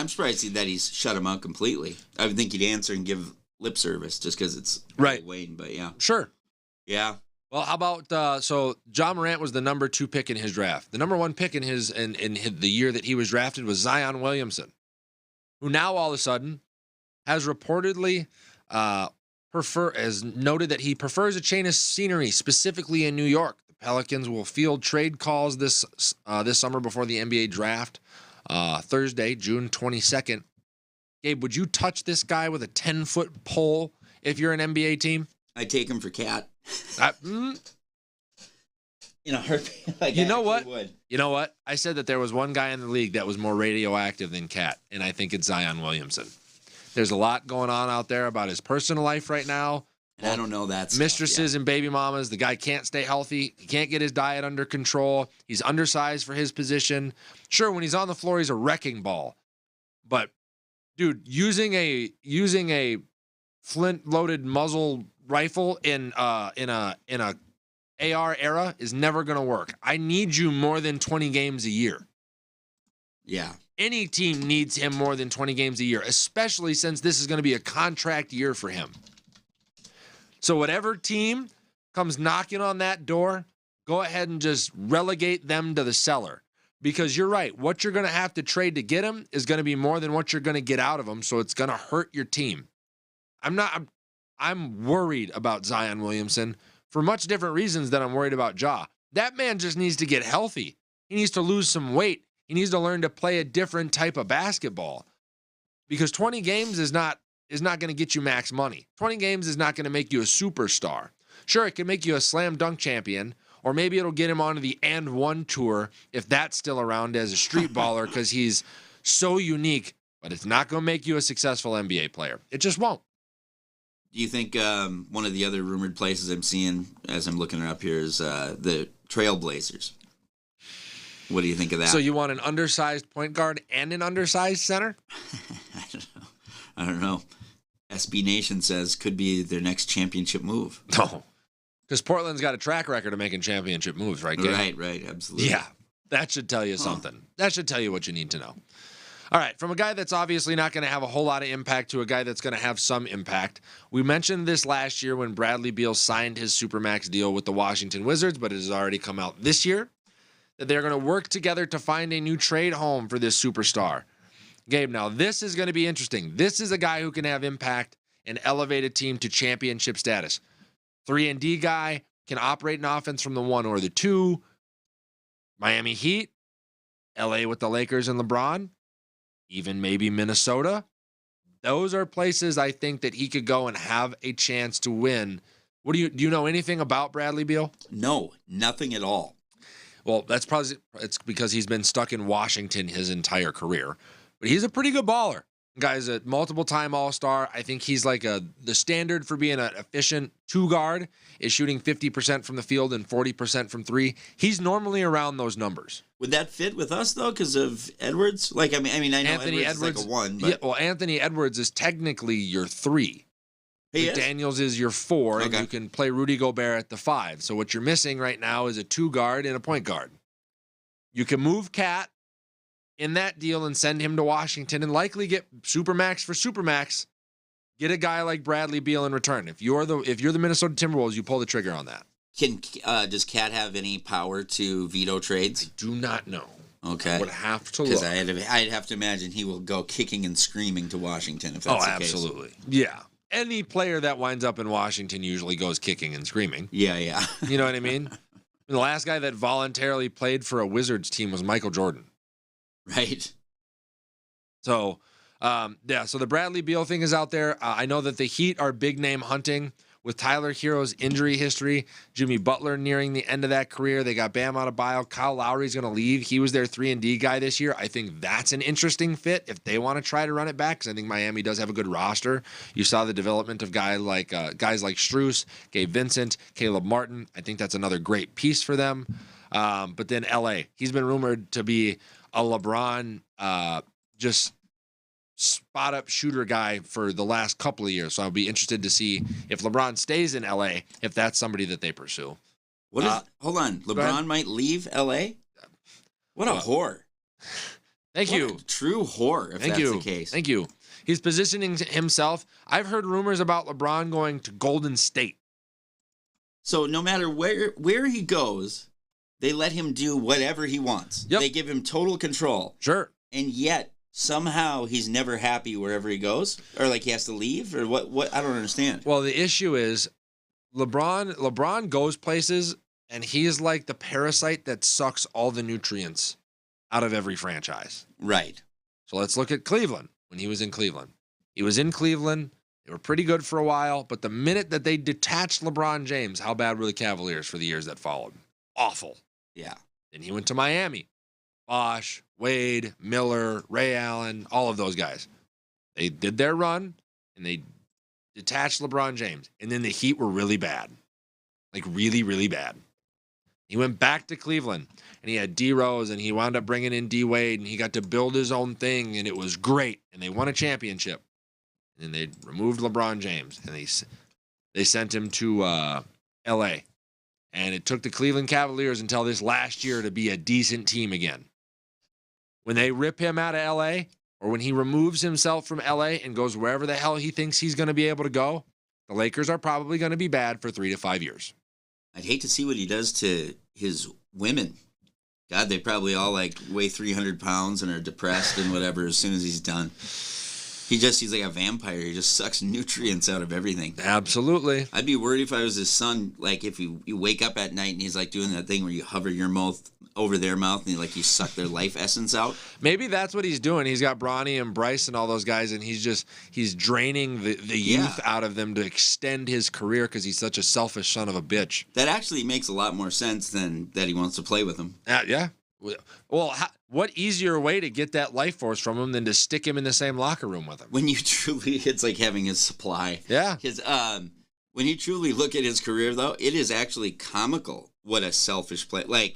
surprised that he's shut him out completely. I would think he'd answer and give lip service just because it's right. Wayne, but yeah. Sure. Yeah. Well, how about so John Morant was the number 2 pick in his draft. The number 1 pick in the year that he was drafted was Zion Williamson, who now all of a sudden has reportedly has noted that he prefers a change of scenery, specifically in New York. The Pelicans will field trade calls this summer before the NBA draft, Thursday, June 22nd. Gabe, would you touch this guy with a 10-foot pole if you're an NBA team? I'd take him for Cat. You know what? You know what? I said that there was one guy in the league that was more radioactive than Cat, and I think it's Zion Williamson. There's a lot going on out there about his personal life right now. And I don't know that stuff, mistresses and baby mamas. The guy can't stay healthy. He can't get his diet under control. He's undersized for his position. Sure, when he's on the floor, he's a wrecking ball. But, dude, using a flint-loaded muzzle rifle in a AR era is never going to work. I need you more than 20 games a year. Yeah. Any team needs him more than 20 games a year, especially since this is going to be a contract year for him. So whatever team comes knocking on that door, go ahead and just relegate them to the cellar. Because you're right, what you're going to have to trade to get him is going to be more than what you're going to get out of him, so it's going to hurt your team. I'm worried about Zion Williamson for much different reasons than I'm worried about Ja. That man just needs to get healthy. He needs to lose some weight. He needs to learn to play a different type of basketball. Because 20 games is not going to get you max money. 20 games is not going to make you a superstar. Sure, it can make you a slam dunk champion, or maybe it'll get him onto the And One tour if that's still around as a street baller because he's so unique, but it's not going to make you a successful NBA player. It just won't. Do you think one of the other rumored places I'm seeing as I'm looking up here is the Trailblazers? What do you think of that? So you want an undersized point guard and an undersized center? I don't know. SB Nation says could be their next championship move. No. Because Portland's got a track record of making championship moves, right, Gabe? Right, absolutely. Yeah, that should tell you something. That should tell you what you need to know. All right, from a guy that's obviously not going to have a whole lot of impact to a guy that's going to have some impact. We mentioned this last year when Bradley Beal signed his Supermax deal with the Washington Wizards, but it has already come out this year that they're going to work together to find a new trade home for this superstar. Gabe, now this is going to be interesting. This is a guy who can have impact and elevate a team to championship status. 3-and-D guy, can operate an offense from the 1 or the 2. Miami Heat, LA with the Lakers and LeBron, even maybe Minnesota. Those are places I think that he could go and have a chance to win. Do you know anything about Bradley Beal? No, nothing at all. Well, it's because he's been stuck in Washington his entire career. But he's a pretty good baller. Guy's a multiple-time All-Star. I think he's like the standard for being an efficient 2-guard is shooting 50% from the field and 40% from 3. He's normally around those numbers. Would that fit with us though, because of Edwards? I know Anthony Edwards is like a 1, but yeah, well, Anthony Edwards is technically your 3. Daniels is your 4, and you can play Rudy Gobert at the 5. So what you're missing right now is a 2-guard and a point guard. You can move Cat in that deal and send him to Washington and likely get Supermax for Supermax. Get a guy like Bradley Beal in return. If you're the Minnesota Timberwolves, you pull the trigger on that. Does Cat have any power to veto trades? I do not know. Okay. I would have to look. Because I'd have to imagine he will go kicking and screaming to Washington if that's the case. Oh, absolutely. Yeah. Any player that winds up in Washington usually goes kicking and screaming. Yeah. You know what I mean? The last guy that voluntarily played for a Wizards team was Michael Jordan. Right. So, so the Bradley Beal thing is out there. I know that the Heat are big name hunting with Tyler Hero's injury history. Jimmy Butler nearing the end of that career. They got Bam Adebayo. Kyle Lowry's going to leave. He was their 3-and-D guy this year. I think that's an interesting fit if they want to try to run it back, because I think Miami does have a good roster. You saw the development of guys like Strus, Gabe Vincent, Caleb Martin. I think that's another great piece for them. But then LA, he's been rumored to be a LeBron just spot up shooter guy for the last couple of years. So I'll be interested to see if LeBron stays in LA, if that's somebody that they pursue. Hold on. LeBron might leave LA? What a whore. Thank you. A true whore, if that's the case. Thank you. He's positioning himself. I've heard rumors about LeBron going to Golden State. So no matter where he goes, they let him do whatever he wants. Yep. They give him total control. Sure. And yet, somehow, he's never happy wherever he goes? Or like he has to leave? Or what? I don't understand. Well, the issue is LeBron goes places, and he is like the parasite that sucks all the nutrients out of every franchise. Right. So let's look at Cleveland when he was in Cleveland. He was in Cleveland. They were pretty good for a while, but the minute that they detached LeBron James, how bad were the Cavaliers for the years that followed? Awful. Yeah. Then he went to Miami. Bosh, Wade, Miller, Ray Allen, all of those guys. They did their run, and they detached LeBron James. And then the Heat were really bad. Like really, really bad. He went back to Cleveland, and he had D Rose, and he wound up bringing in D Wade, and he got to build his own thing, and it was great. And they won a championship. And then they removed LeBron James, and they sent him to L.A. And it took the Cleveland Cavaliers until this last year to be a decent team again. When they rip him out of L.A., or when he removes himself from L.A. and goes wherever the hell he thinks he's going to be able to go, the Lakers are probably going to be bad for 3 to 5 years. I'd hate to see what he does to his women. God, they probably all weigh 300 pounds and are depressed and whatever as soon as he's done. He's like a vampire. He just sucks nutrients out of everything. Absolutely. I'd be worried if I was his son, if you wake up at night and he's doing that thing where you hover your mouth over their mouth and you suck their life essence out. Maybe that's what he's doing. He's got Bronny and Bryce and all those guys, and he's draining the youth out of them to extend his career because he's such a selfish son of a bitch. That actually makes a lot more sense than that he wants to play with them. Yeah. Well, what easier way to get that life force from him than to stick him in the same locker room with him? When you truly, it's like having his supply. Yeah. When you truly look at his career, though, it is actually comical. What a selfish play!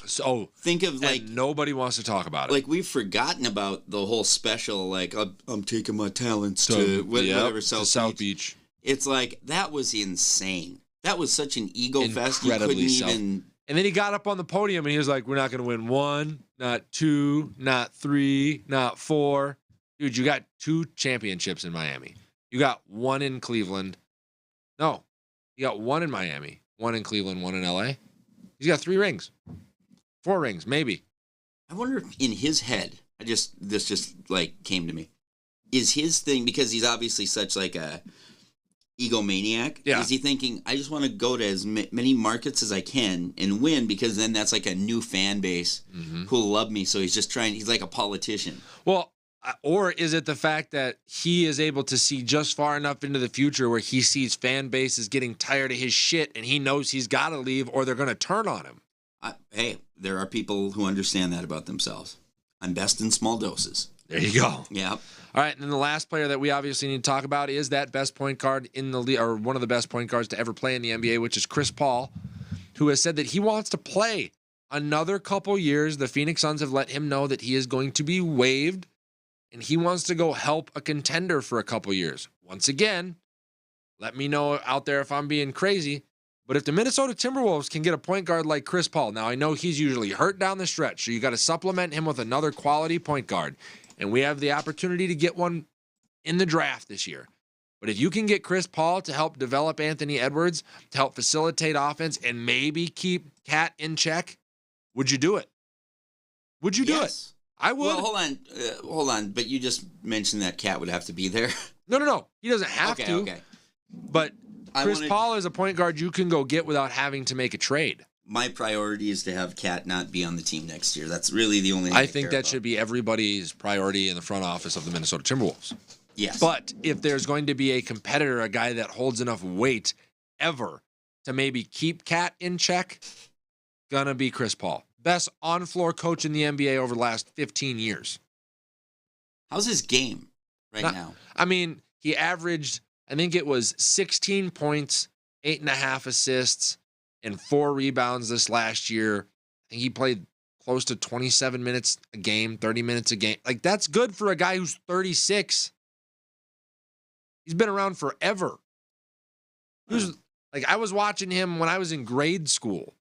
Think of nobody wants to talk about it. We've forgotten about the whole special. I'm taking my talents to whatever South Beach. It's that was insane. That was such an ego fest. You couldn't even. And then he got up on the podium and he was like, "We're not going to win 1, not 2, not 3, not 4." Dude, you got 2 championships in Miami. You got 1 in Cleveland. No, you got 1 in Miami, 1 in Cleveland, 1 in LA. He's got 3 rings, 4 rings, maybe. I wonder if in his head, this just came to me, is his thing, because he's obviously such a egomaniac. Yeah. Is he thinking, I just want to go to as many markets as I can and win, because then that's a new fan base who'll love me. So he's just he's like a politician. Well, or is it the fact that he is able to see just far enough into the future where he sees fan bases getting tired of his shit and he knows he's got to leave or they're going to turn on him? Hey, there are people who understand that about themselves. I'm best in small doses. There you go. Yeah. All right, and then the last player that we obviously need to talk about is that best point guard in the league, or one of the best point guards to ever play in the NBA, which is Chris Paul, who has said that he wants to play another couple years. The Phoenix Suns have let him know that he is going to be waived, and he wants to go help a contender for a couple years. Once again, let me know out there if I'm being crazy, but if the Minnesota Timberwolves can get a point guard like Chris Paul, now I know he's usually hurt down the stretch, so you got to supplement him with another quality point guard. And we have the opportunity to get one in the draft this year. But if you can get Chris Paul to help develop Anthony Edwards, to help facilitate offense, and maybe keep Cat in check, would you do it? Would you do it? I would. Well, hold on. But you just mentioned that Cat would have to be there. No. He doesn't have to. Okay. But Chris Paul is a point guard you can go get without having to make a trade. My priority is to have Cat not be on the team next year. That's really the only thing I think that should be everybody's priority in the front office of the Minnesota Timberwolves. Yes. But if there's going to be a competitor, a guy that holds enough weight ever to maybe keep Cat in check, gonna be Chris Paul. Best on-floor coach in the NBA over the last 15 years. How's his game now? I mean, he averaged, I think it was 16 points, 8.5 assists, and 4 rebounds this last year. I think he played close to 27 minutes a game, 30 minutes a game. Like, that's good for a guy who's 36. He's been around forever. He was, like, I was watching him when I was in grade school.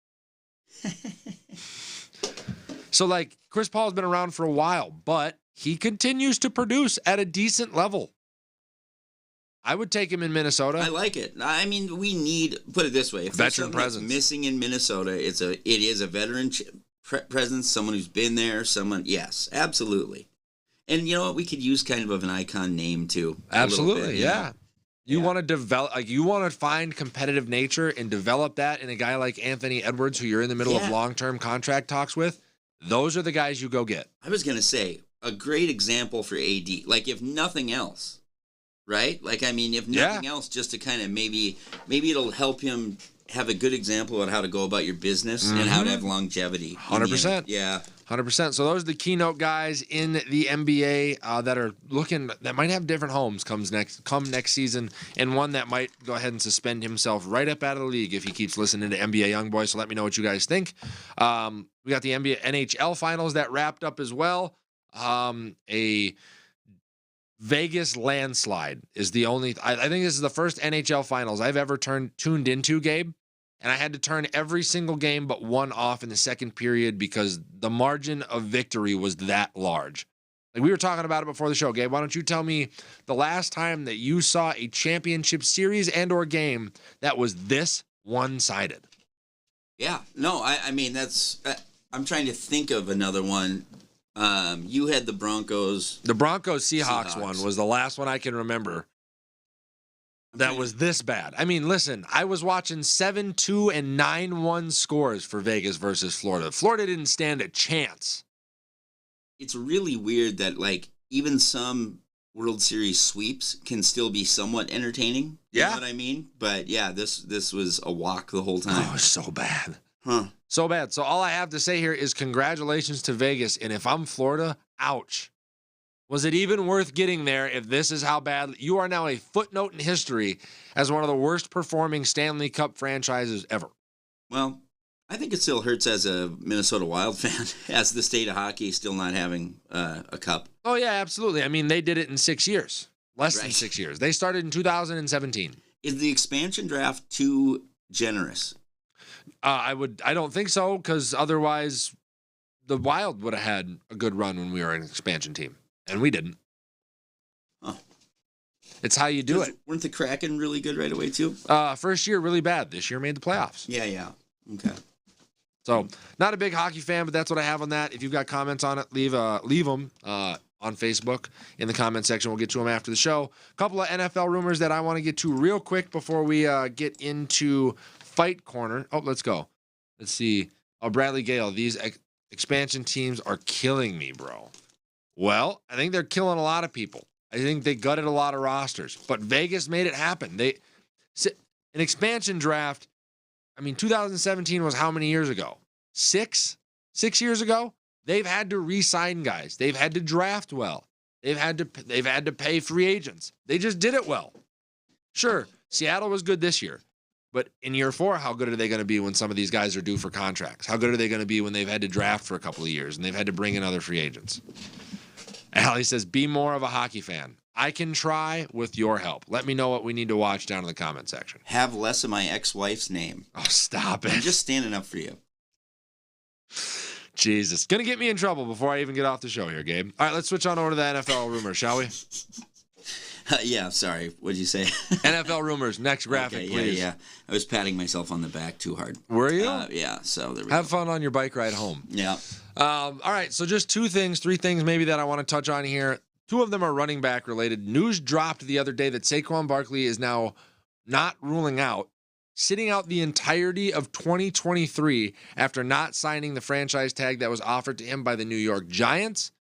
So, like, Chris Paul's been around for a while, but he continues to produce at a decent level. I would take him in Minnesota. I like it. I mean, we need, put it this way, if there's something that's missing in Minnesota, it is a veteran presence, someone who's been there, yes, absolutely. And you know what? We could use kind of an icon name too. Absolutely, bit, yeah. You want to develop, like, you want to find competitive nature and develop that in a guy like Anthony Edwards, who you're in the middle of long-term contract talks with. Those are the guys you go get. I was going to say, a great example for AD, like, if nothing else, right? Like, I mean, if nothing else, just to kind of maybe it'll help him have a good example on how to go about your business and how to have longevity. 100%. Yeah. 100%. So those are the keynote guys in the NBA that might have different homes come next season, and one that might go ahead and suspend himself right up out of the league if he keeps listening to NBA Youngboy. So let me know what you guys think. We got the NHL Finals that wrapped up as well. A Vegas landslide is the only. I think this is the first NHL Finals I've ever tuned into, Gabe. And I had to turn every single game but one off in the second period because the margin of victory was that large. Like, we were talking about it before the show, Gabe. Why don't you tell me the last time that you saw a championship series and or game that was this one-sided? Yeah. No, I mean, that's I'm trying to think of another one. You had the Broncos. The Broncos-Seahawks one was the last one I can remember. That was this bad. I mean, listen, I was watching 7-2 and 9-1 scores for Vegas versus Florida. Florida didn't stand a chance. It's really weird that, like, even some World Series sweeps can still be somewhat entertaining. You know what I mean? But, yeah, this was a walk the whole time. Oh, so bad. Huh. So bad. So all I have to say here is congratulations to Vegas. And if I'm Florida, ouch. Was it even worth getting there if this is how bad? You are now a footnote in history as one of the worst performing Stanley Cup franchises ever. Well, I think it still hurts as a Minnesota Wild fan, as the state of hockey still not having a cup. Oh, yeah, absolutely. I mean, they did it in 6 years. Less than 6 years. They started in 2017. Is the expansion draft too generous? I don't think so, because otherwise the Wild would have had a good run when we were an expansion team. And we didn't. Huh. It's how you do it. Weren't the Kraken really good right away, too? First year, really bad. This year made the playoffs. Yeah. Okay. So, not a big hockey fan, but that's what I have on that. If you've got comments on it, leave them on Facebook in the comment section. We'll get to them after the show. A couple of NFL rumors that I want to get to real quick before we get into Fight Corner. Oh, let's go. Let's see. Oh, Bradley Gale. These expansion teams are killing me, bro. Well, I think they're killing a lot of people. I think they gutted a lot of rosters, but Vegas made it happen. An expansion draft, I mean, 2017 was how many years ago? 6 years ago? They've had to re-sign guys. They've had to draft well. They've had to pay free agents. They just did it well. Sure, Seattle was good this year, but in year 4, how good are they going to be when some of these guys are due for contracts? How good are they going to be when they've had to draft for a couple of years and they've had to bring in other free agents? Allie says, be more of a hockey fan. I can try with your help. Let me know what we need to watch down in the comment section. Have less of my ex-wife's name. Oh, stop it. I'm just standing up for you. Jesus. Going to get me in trouble before I even get off the show here, Gabe. All right, let's switch on over to the NFL rumors, shall we? Yeah, sorry. What'd you say? NFL rumors. Next graphic, please. Yeah. I was patting myself on the back too hard. Were you? Yeah, so there we Have fun on your bike ride home. Yeah. All right, so just 3 things maybe that I want to touch on here. 2 of them are running back related. News dropped the other day that Saquon Barkley is now not ruling out, sitting out the entirety of 2023 after not signing the franchise tag that was offered to him by the New York Giants.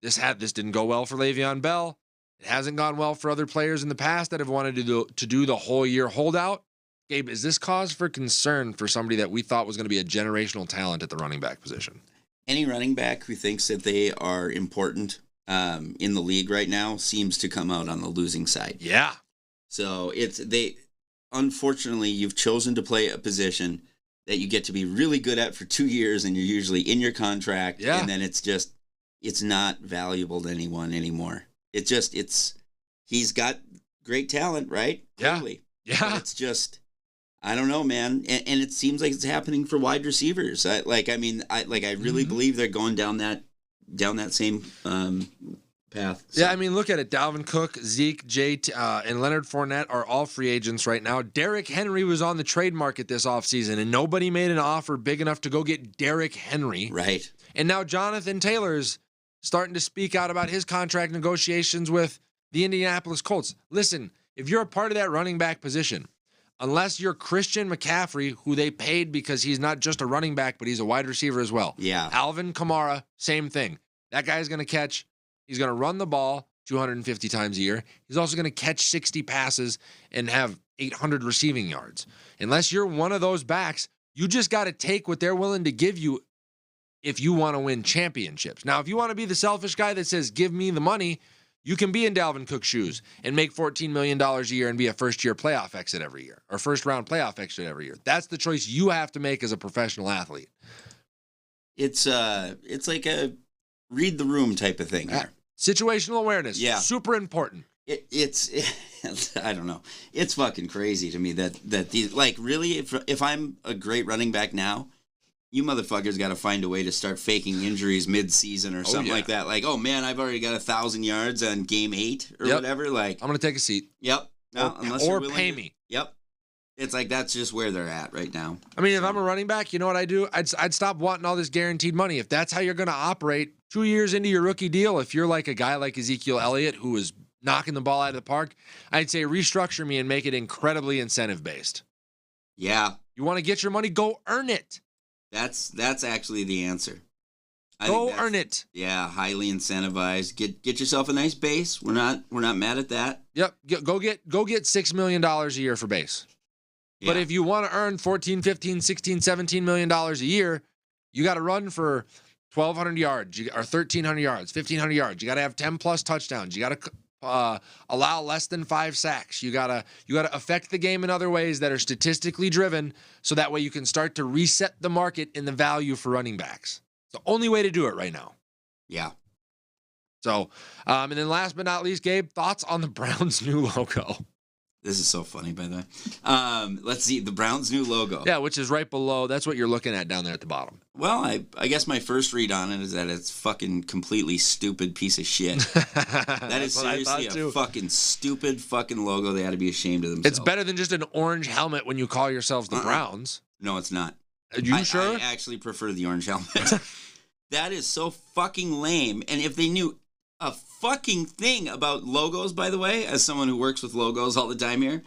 This didn't go well for Le'Veon Bell. It hasn't gone well for other players in the past that have wanted to do the whole year holdout. Gabe, is this cause for concern for somebody that we thought was going to be a generational talent at the running back position? Any running back who thinks that they are important in the league right now seems to come out on the losing side. Yeah. So unfortunately, you've chosen to play a position that you get to be really good at for 2 years, and you're usually in your contract, and then it's not valuable to anyone anymore. He's got great talent, right? Clearly. Yeah. But it's just, I don't know, man. And it seems like it's happening for wide receivers. I really believe they're going down that same path. So. Yeah, I mean, look at it. Dalvin Cook, Zeke, and Leonard Fournette are all free agents right now. Derrick Henry was on the trade market this offseason, and nobody made an offer big enough to go get Derrick Henry. Right. And now Jonathan Taylor's starting to speak out about his contract negotiations with the Indianapolis Colts. Listen, if you're a part of that running back position, unless you're Christian McCaffrey, who they paid because he's not just a running back, but he's a wide receiver as well. Yeah. Alvin Kamara, same thing. That guy's going to catch. He's going to run the ball 250 times a year. He's also going to catch 60 passes and have 800 receiving yards. Unless you're one of those backs, you just got to take what they're willing to give you if you want to win championships. Now, if you want to be the selfish guy that says, give me the money, you can be in Dalvin Cook's shoes and make $14 million a year and be a first-year playoff exit every year, or first-round playoff exit every year. That's the choice you have to make as a professional athlete. It's like a read the room type of thing here. Situational awareness. Yeah. Super important. It's I don't know. It's fucking crazy to me that these, like, really, if I'm a great running back now, you motherfuckers got to find a way to start faking injuries mid-season or something like that. Like, oh man, I've already got 1,000 yards on game 8 or whatever. Like, I'm gonna take a seat. Yep. No, or pay me. Yep. It's like that's just where they're at right now. I mean, if I'm a running back, you know what I do? I'd stop wanting all this guaranteed money. If that's how you're going to operate 2 years into your rookie deal, if you're like a guy like Ezekiel Elliott who is knocking the ball out of the park, I'd say restructure me and make it incredibly incentive-based. Yeah. You want to get your money? Go earn it. That's actually the answer. Go earn it. Yeah, highly incentivized. Get yourself a nice base. We're not mad at that. Yep. Go get $6 million a year for base. Yeah. But if you want to earn $14, $15, $16, $17 million a year, you got to run for 1,200 yards or 1,300 yards, 1,500 yards. You got to have 10+ touchdowns. You got to allow less than 5 sacks. You got to affect the game in other ways that are statistically driven, so that way you can start to reset the market in the value for running backs. It's the only way to do it right now. Yeah. So, and then last but not least, Gabe, thoughts on the Browns' new logo? This is so funny, by the way. Let's see, the Browns' new logo. Yeah, which is right below. That's what you're looking at down there at the bottom. Well, I guess my first read on it is that it's fucking completely stupid piece of shit. That is seriously a fucking stupid fucking logo. They ought to be ashamed of themselves. It's better than just an orange helmet when you call yourselves the Browns. No, it's not. Are you sure? I actually prefer the orange helmet. That is so fucking lame. And if they knew a fucking thing about logos, by the way, as someone who works with logos all the time here,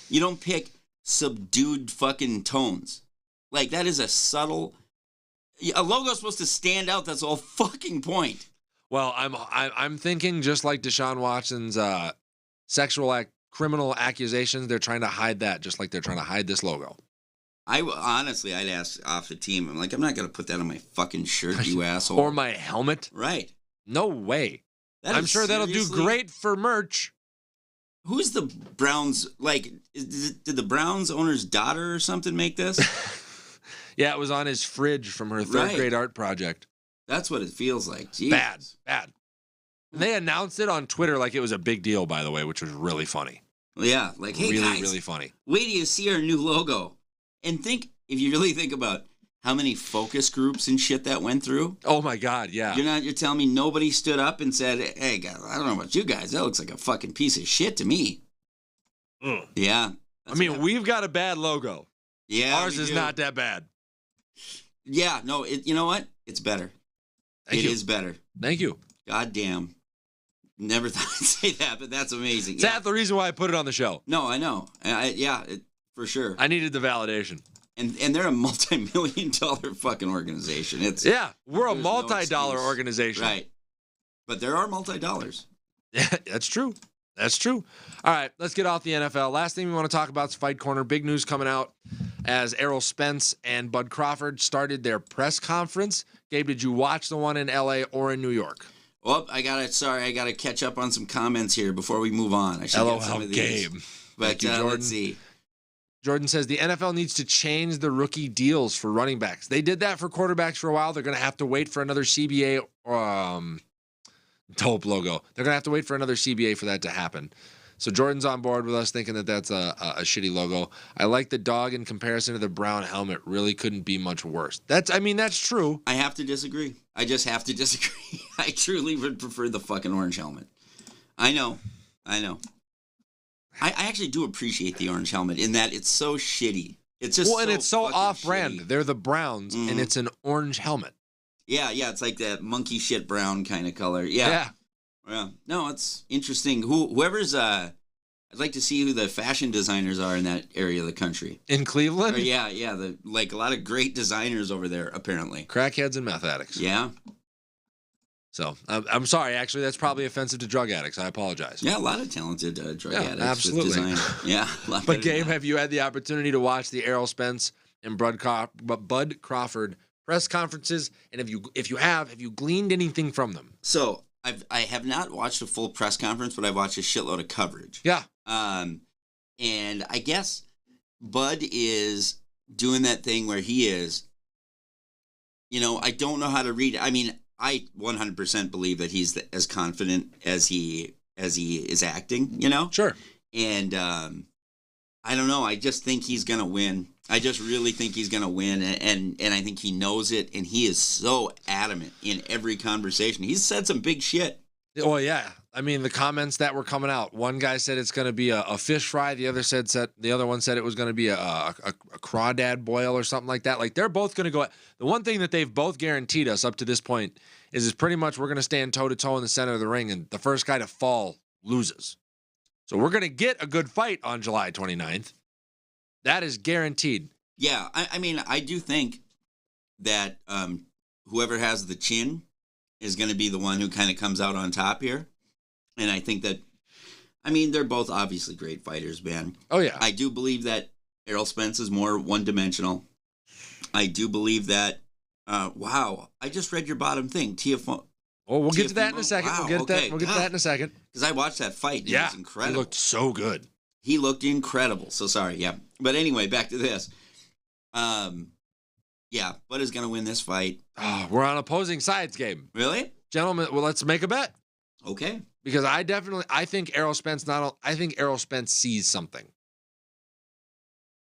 you don't pick subdued fucking tones. Like, that is a subtle. A logo's supposed to stand out. That's the whole fucking point. Well, I'm thinking just like Deshaun Watson's criminal accusations. They're trying to hide that, just like they're trying to hide this logo. Honestly, I'd ask off the team. I'm like, I'm not gonna put that on my fucking shirt, you asshole, or my helmet. Right? No way. I'm sure that'll do great for merch. Who's the Browns? Like, did the Browns owner's daughter or something make this? Yeah, it was on his fridge from her third grade art project. That's what it feels like. Jesus. Bad. And they announced it on Twitter like it was a big deal, by the way, which was really funny. Yeah, like, hey really, guys, really funny. Wait till you see our new logo, and if you really think about how many focus groups and shit that went through. Oh my God, yeah. You're telling me nobody stood up and said, hey guys, I don't know about you guys, that looks like a fucking piece of shit to me. Yeah. I mean, we've got a bad logo. Yeah. Ours is not that bad. Yeah, no, you know what? It's better. It is better. Thank you. God damn. Never thought I'd say that, but that's amazing. Is that the reason why I put it on the show? No, I know. For sure. I needed the validation. And they're a multi-million-dollar fucking organization. We're a multi-dollar organization. Right. But there are multi-dollars. Yeah, that's true. That's true. All right, let's get off the NFL. Last thing we want to talk about is Fight Corner. Big news coming out as Errol Spence and Bud Crawford started their press conference. Gabe, did you watch the one in L.A. or in New York? Well, I gotta catch up on some comments here before we move on. I should get some of these. Gabe. But let's see. Jordan says the NFL needs to change the rookie deals for running backs. They did that for quarterbacks for a while. They're going to have to wait for another CBA dope logo. They're going to have to wait for another CBA for that to happen. So Jordan's on board with us thinking that that's a shitty logo. I like the dog in comparison to the brown helmet. Really couldn't be much worse. That's true. I have to disagree. I just have to disagree. I truly would prefer the fucking orange helmet. I know. I actually do appreciate the orange helmet in that it's so shitty. It's just and it's so off-brand. They're the Browns, and it's an orange helmet. Yeah, it's like that monkey shit brown kind of color. Yeah. No, it's interesting. Whoever's I'd like to see who the fashion designers are in that area of the country. In Cleveland? Yeah, a lot of great designers over there apparently. Crackheads and meth addicts. Yeah. So, I'm sorry, actually, that's probably offensive to drug addicts. I apologize. Yeah, a lot of talented drug addicts absolutely. with design. Yeah. But, Gabe, have you had the opportunity to watch the Errol Spence and Bud Crawford press conferences? And if you gleaned anything from them? So, I have not watched a full press conference, but I've watched a shitload of coverage. Yeah. And I guess Bud is doing that thing where he is, I don't know how to read it. I mean, I 100% believe that he's as confident as he is acting, Sure. And I don't know. I just think he's going to win. I just really think he's going to win, and I think he knows it, and he is so adamant in every conversation. He's said some big shit. Oh, yeah. I mean, the comments that were coming out, one guy said it's going to be a fish fry. The other one said it was going to be a crawdad boil or something like that. Like, they're both going to go. The one thing that they've both guaranteed us up to this point is pretty much we're going to stand toe-to-toe in the center of the ring, and the first guy to fall loses. So we're going to get a good fight on July 29th. That is guaranteed. Yeah, I mean, I do think that whoever has the chin is going to be the one who kind of comes out on top here. And I think that, they're both obviously great fighters, man. Oh, yeah. I do believe that Errol Spence is more one-dimensional. I do believe that, wow, I just read your bottom thing, Tiafoe. Oh, we'll get to that in a second. Wow, we'll get to that in a second. Because I watched that fight. And it was incredible. He looked so good. He looked incredible. So sorry, yeah. But anyway, back to this. Yeah, Bud is going to win this fight. Oh, we're on opposing sides, Gabe. Really? Gentlemen, well, let's make a bet. Okay. Because I think Errol Spence sees something.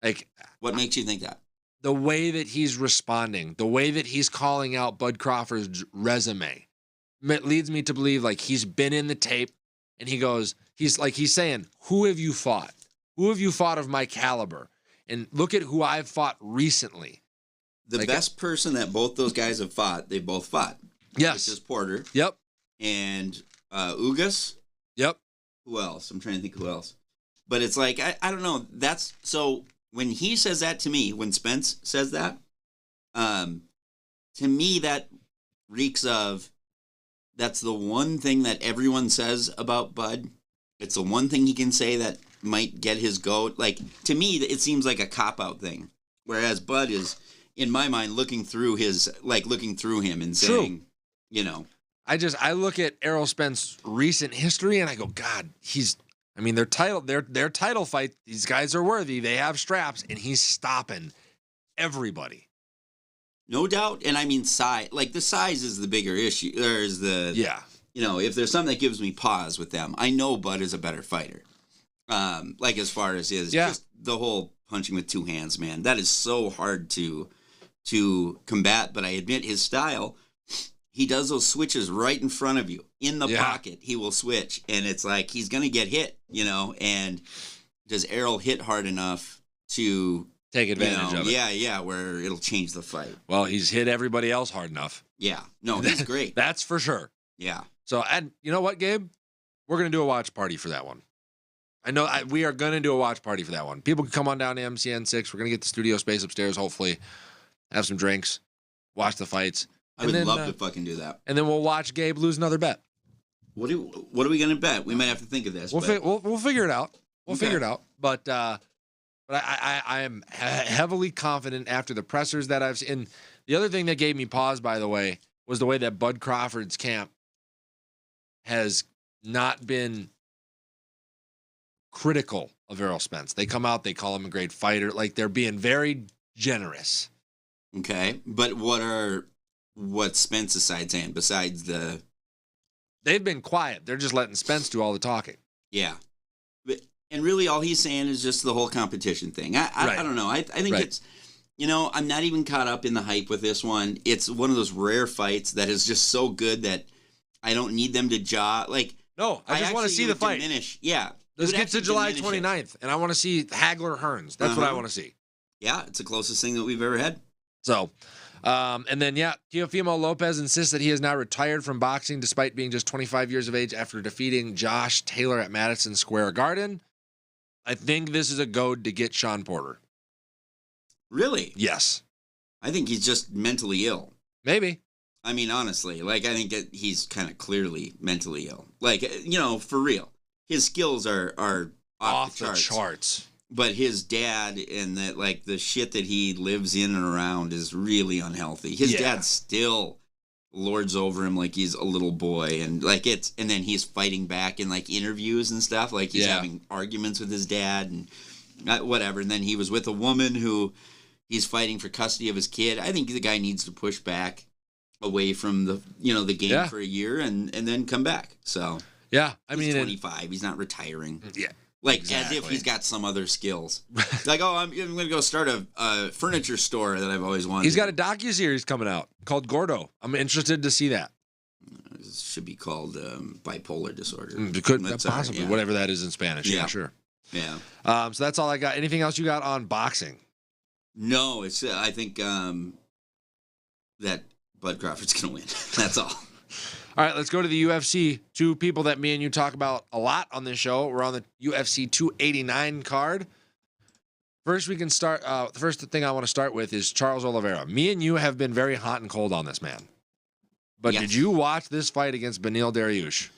Like, what makes you think that? The way that he's responding, the way that he's calling out Bud Crawford's resume, it leads me to believe like he's been in the tape and he's saying, who have you fought? Who have you fought of my caliber? And look at who I've fought recently. The best person that both those guys have fought, they both fought. Yes. Which is Porter. Yep. And Ugas. Yep. Who else? I'm trying to think who else. But it's like, I don't know. That's so when he says that to me, when Spence says that, to me that reeks of, that's the one thing that everyone says about Bud. It's the one thing he can say that might get his goat. Like, to me, it seems like a cop-out thing. Whereas Bud is, in my mind, looking through him and saying, I look at Errol Spence's recent history and I go, God, their title fight, these guys are worthy. They have straps, and he's stopping everybody. No doubt. And size, like the size is the bigger issue. There's if there's something that gives me pause with them, I know Bud is a better fighter. Like as far as just the whole punching with two hands, man, that is so hard to combat. But I admit his style, he does those switches right in front of you in the pocket. He will switch, and it's like he's going to get hit, and does Errol hit hard enough to take advantage of it? Yeah, where it'll change the fight. Well, he's hit everybody else hard enough. Yeah. No, he's great. That's for sure. Yeah. So, and you know what, Gabe? We're going to do a watch party for that one. We are going to do a watch party for that one. People can come on down to MCN 6. We're going to get the studio space upstairs, hopefully. Have some drinks. Watch the fights. I would love to fucking do that. And then we'll watch Gabe lose another bet. What are we going to bet? We might have to think of this. We'll figure it out. We'll figure it out. But I am heavily confident after the pressers that I've seen. The other thing that gave me pause, by the way, was the way that Bud Crawford's camp has not been critical of Errol Spence. They come out, they call him a great fighter. Like, they're being very generous. Okay, but what's Spence's side saying besides the? They've been quiet. They're just letting Spence do all the talking. Yeah, and really all he's saying is just the whole competition thing. I don't know. I think it's, I'm not even caught up in the hype with this one. It's one of those rare fights that is just so good that I don't need them to jaw. Like, no, I just want to see the fight. Yeah. Let's get to July 29th, and I want to see Hagler-Hearns. That's what I want to see. Yeah, it's the closest thing that we've ever had. So, and then, Teofimo Lopez insists that he is now retired from boxing despite being just 25 years of age after defeating Josh Taylor at Madison Square Garden. I think this is a goad to get Sean Porter. Really? Yes. I think he's just mentally ill. Maybe. I mean, honestly, like, I think that he's kind of clearly mentally ill. Like, for real. His skills are off the charts. But his dad and that, like, the shit that he lives in and around is really unhealthy. His dad still lords over him like he's a little boy, and and then he's fighting back in like interviews and stuff, like he's having arguments with his dad and whatever. And then he was with a woman who he's fighting for custody of his kid. I think the guy needs to push back away from the game for a year and then come back. So I mean, he's 25. He's not retiring. Yeah. Like, as if he's got some other skills. Like, I'm going to go start a furniture store that I've always wanted. He's got a docuseries coming out called Gordo. I'm interested to see that. It should be called bipolar disorder. It could possibly, whatever that is in Spanish. Yeah, sure. Yeah. So that's all I got. Anything else you got on boxing? No, it's. I think that Bud Crawford's going to win. That's all. All right, let's go to the UFC. Two people that me and you talk about a lot on this show. We're on the UFC 289 card. First, we can start. The first thing I want to start with is Charles Oliveira. Me and you have been very hot and cold on this man. But did you watch this fight against Beneil Dariush?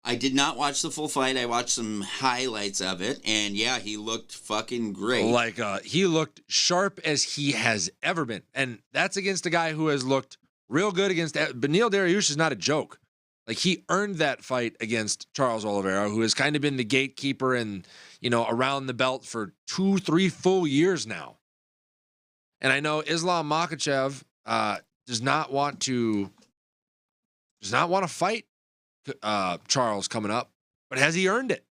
I did not watch the full fight. I watched some highlights of it, and he looked fucking great. Like, he looked sharp as he has ever been. And that's against a guy who has looked real good against Beneil Dariush is not a joke. Like, he earned that fight against Charles Oliveira, who has kind of been the gatekeeper and, around the belt for 2-3 full years now. And I know Islam Makhachev does not want to fight Charles coming up, but has he earned it?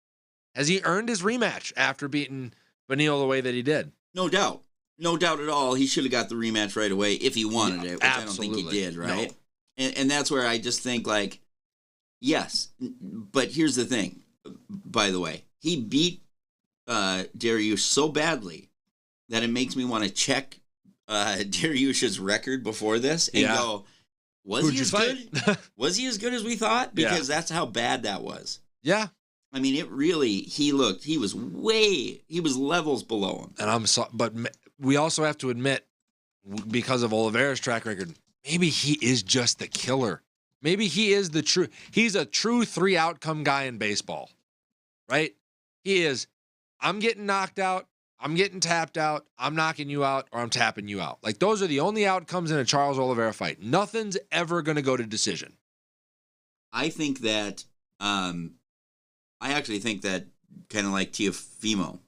Has he earned his rematch after beating Beneil the way that he did? No doubt. No doubt at all. He should have got the rematch right away if he wanted it, which absolutely. I don't think he did, right? No. And that's where I just think, like, yes, but here's the thing, by the way. He beat Dariush so badly that it makes me want to check Dariush's record before this and go, was he as good? Was he as good as we thought? Because that's how bad that was. Yeah. I mean, it really, he was levels below him. And but we also have to admit, because of Oliveira's track record, maybe he is just the killer. Maybe he is he's a true 3 outcome guy in baseball, right? He is, I'm getting knocked out, I'm getting tapped out, I'm knocking you out, or I'm tapping you out. Like, those are the only outcomes in a Charles Oliveira fight. Nothing's ever going to go to decision. I think that, I actually think that, kind of like Teofimo,